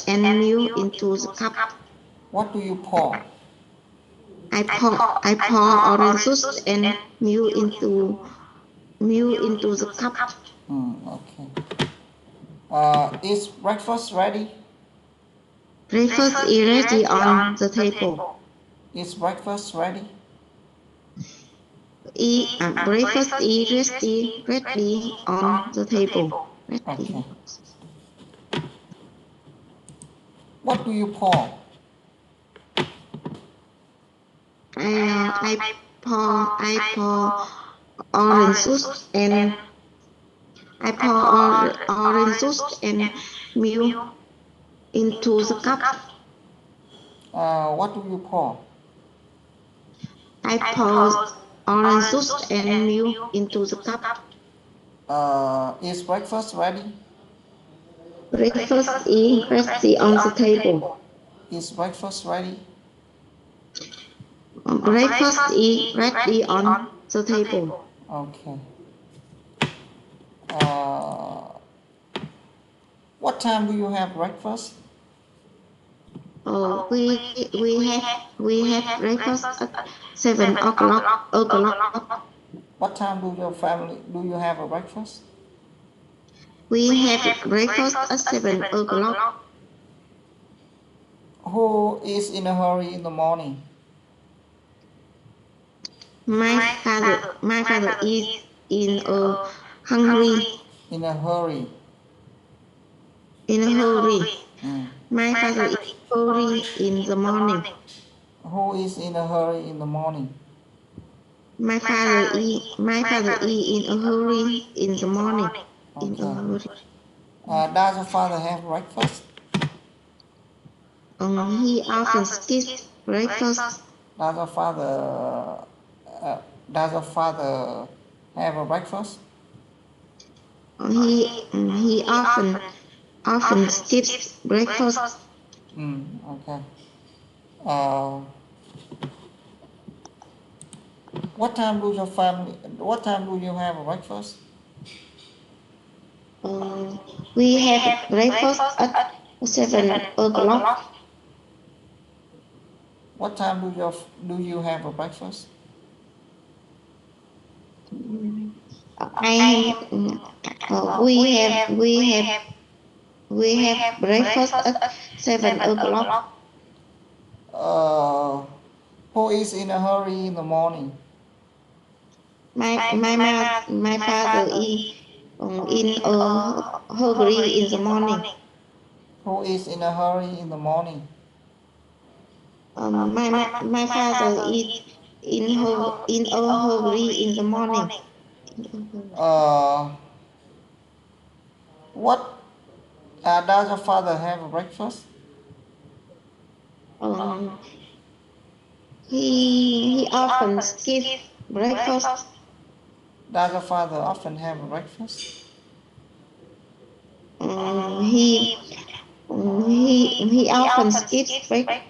and milk into the cup. What do you pour? I pour orange juice and milk into the cup. Okay. Is breakfast ready? Breakfast is ready on the table. Is breakfast ready? Breakfast is ready on the table. Okay. What do you pour? I pour orange juice and milk into the cup. What do you pour? I pour orange juice and milk into the cup. Is breakfast ready? Breakfast is ready on the table. Is breakfast ready? Breakfast is ready on the table. Okay. What time do you have breakfast? We have breakfast at 7 o'clock. What time do you have a breakfast? We have breakfast at 7 o'clock. Who is in a hurry in the morning? My father is in a hurry. In a hurry. My father is hurry in the morning. Who is in a hurry in the morning? My father is in a hurry in the morning. Okay. Does your father have breakfast? He often skips breakfast. Does your father have a breakfast? He often skips breakfast. Okay. What time do you have a breakfast? We have breakfast at 7 o'clock. What time do you have a breakfast? We have breakfast at 7 o'clock. Who is in a hurry in the morning? My father is in a hurry in the morning. Who is in a hurry in the morning? My father is in a hurry in the morning. What does your father have for breakfast? He often skips breakfast. Does your father often have a breakfast? He often skips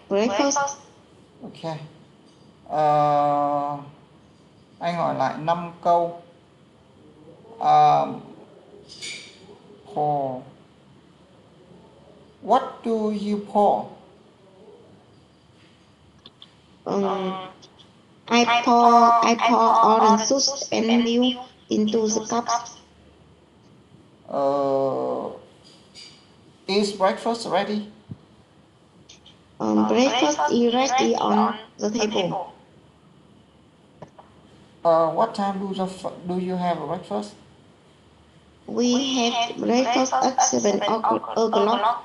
breakfast. Ok. Anh hỏi lại 5 câu. Pour. What do you pour? I pour orange juice and milk into the cups. Is breakfast ready? Breakfast is ready on the table. What time do you have breakfast? We have breakfast at 7 o'clock.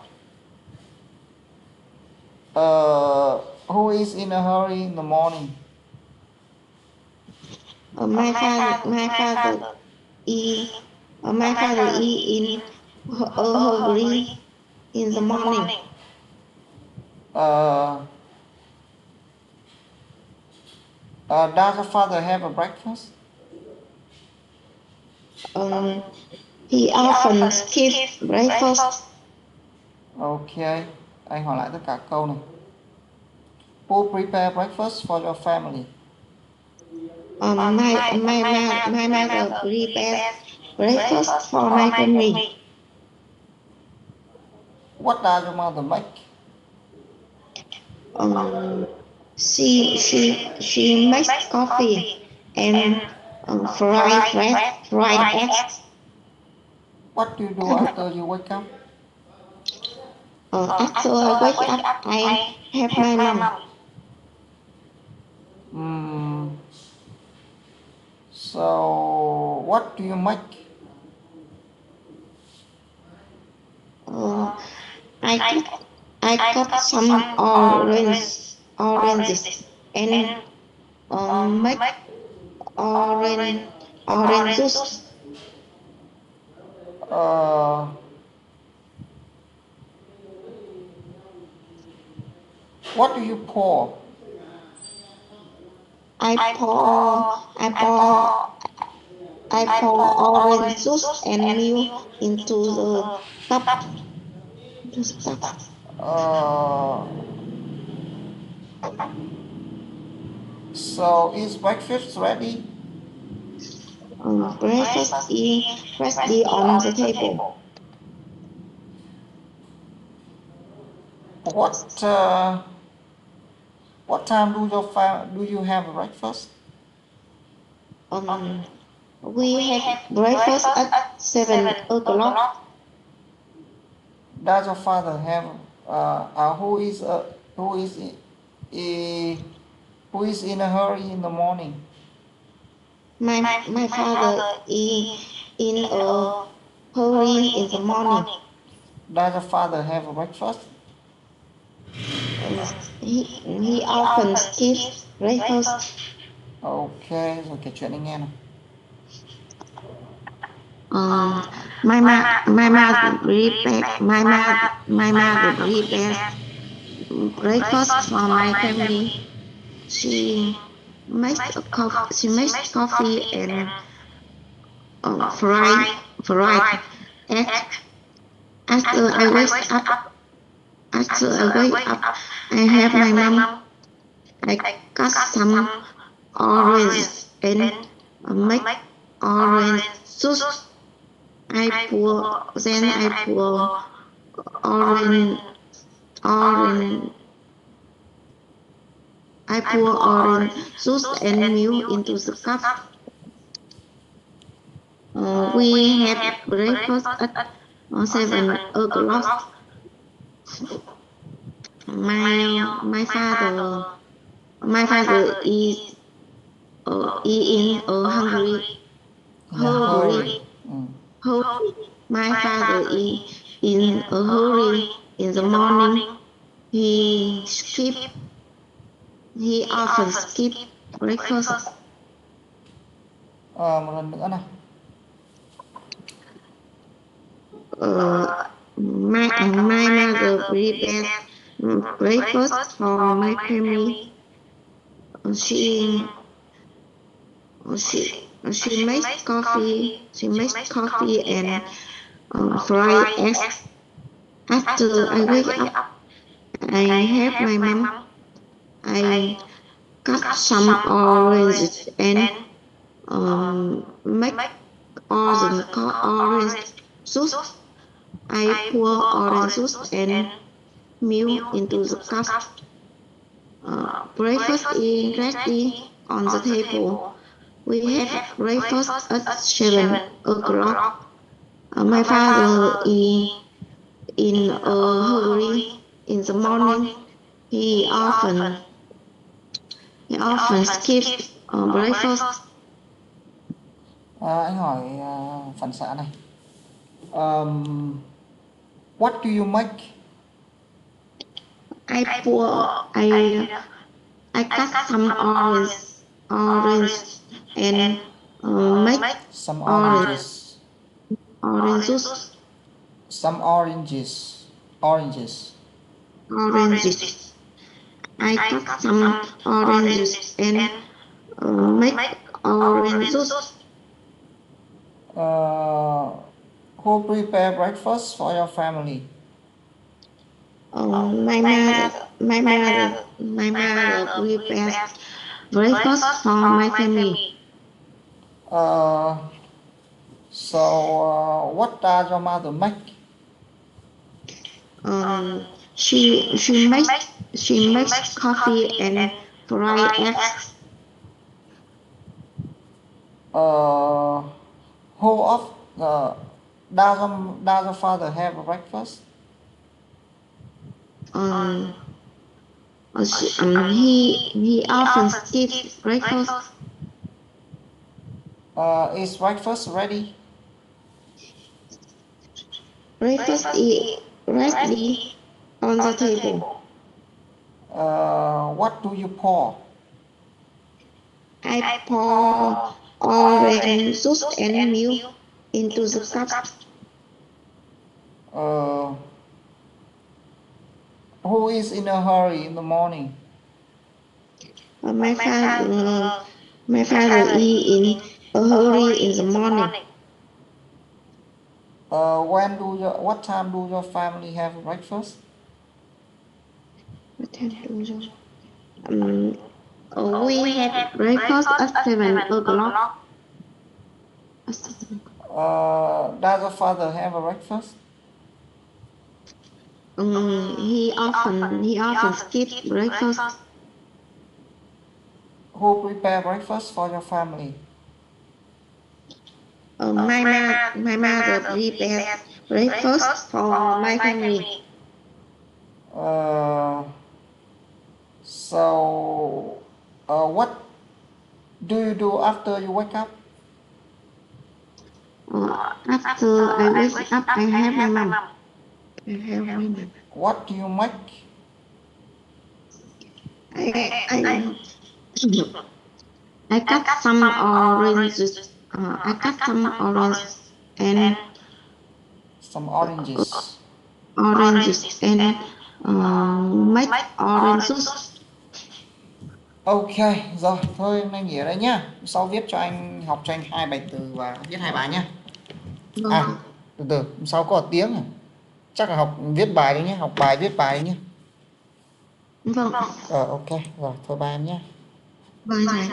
Who is in a hurry in the morning? My father is in a hurry in the morning. Does your father have a breakfast? He often skips breakfast. Ok, anh hỏi lại tất cả câu này. Who prepare breakfast for your family? My mother prepares breakfast for my family. What does your mother make? She makes coffee and fried eggs. What do you do after you wake up? After I wake up, I help my mom. So, what do you make? I cut some oranges and make orange juice. What do you pour? I pour orange juice and milk into the cup. So, is breakfast ready? Breakfast is ready on the table. What time do you have breakfast? We have breakfast at 7 o'clock. Does your father have who is in a hurry in the morning? My father is in a hurry in the morning. Does your father have a breakfast? He often skips breakfast. Ok, rồi kể chuyện anh nghe nào. My mother prepares breakfast for my family. She makes coffee and fried egg. After I wake up, I help my mom. I cut some oranges and make orange juice. I pour orange juice and milk into the cup. We have breakfast at 7 o'clock. My father is in a hurry. My father is in a hurry in the morning. He often skip breakfast. Một lần nữa nào. My mother prepares breakfast for my family. She she makes coffee. She makes coffee and fried eggs. After I wake up, I help my mom. I cut some oranges and make orange juice. I pour orange juice and milk into the cup. Breakfast is ready on the table. We have breakfast at 7 o'clock. My father is in a hurry in the morning. He often skips breakfast. Anh hỏi phản xạ này. What do you make? I cut some orange and make Some orange juice. Some oranges. I cut some oranges and make orange juice. Who prepare breakfast for your family? My mother prepares breakfast for my family. So what does your mother make? She makes coffee and fried eggs. Who of does your father have a breakfast? He often skips breakfast. Is breakfast ready? Breakfast is ready on the table. What do you pour? I pour orange juice and milk into the cup. Who is in a hurry in the morning? My father is in a hurry in the morning. What time do your family have breakfast? What time do you? We have breakfast at 7 o'clock. Does your father have a breakfast? He often skips breakfast. Who prepare breakfast for your family? My mother prepares breakfast for my family. So what do you do after you wake up? After I wake up, I help my mom. What do you make? I cut some oranges. I cut some oranges and make orange juice. Ok, rồi, thôi hôm nay nghỉ ở đây nhá. Sau viết cho anh, học cho anh 2 bài từ và viết 2 bài nhá. Từ từ, hôm sau có 1 tiếng à? Chắc là học viết bài đấy nhé, học bài viết bài đấy nhé. Vâng. Ok, rồi, thôi bye em nhé. Bye.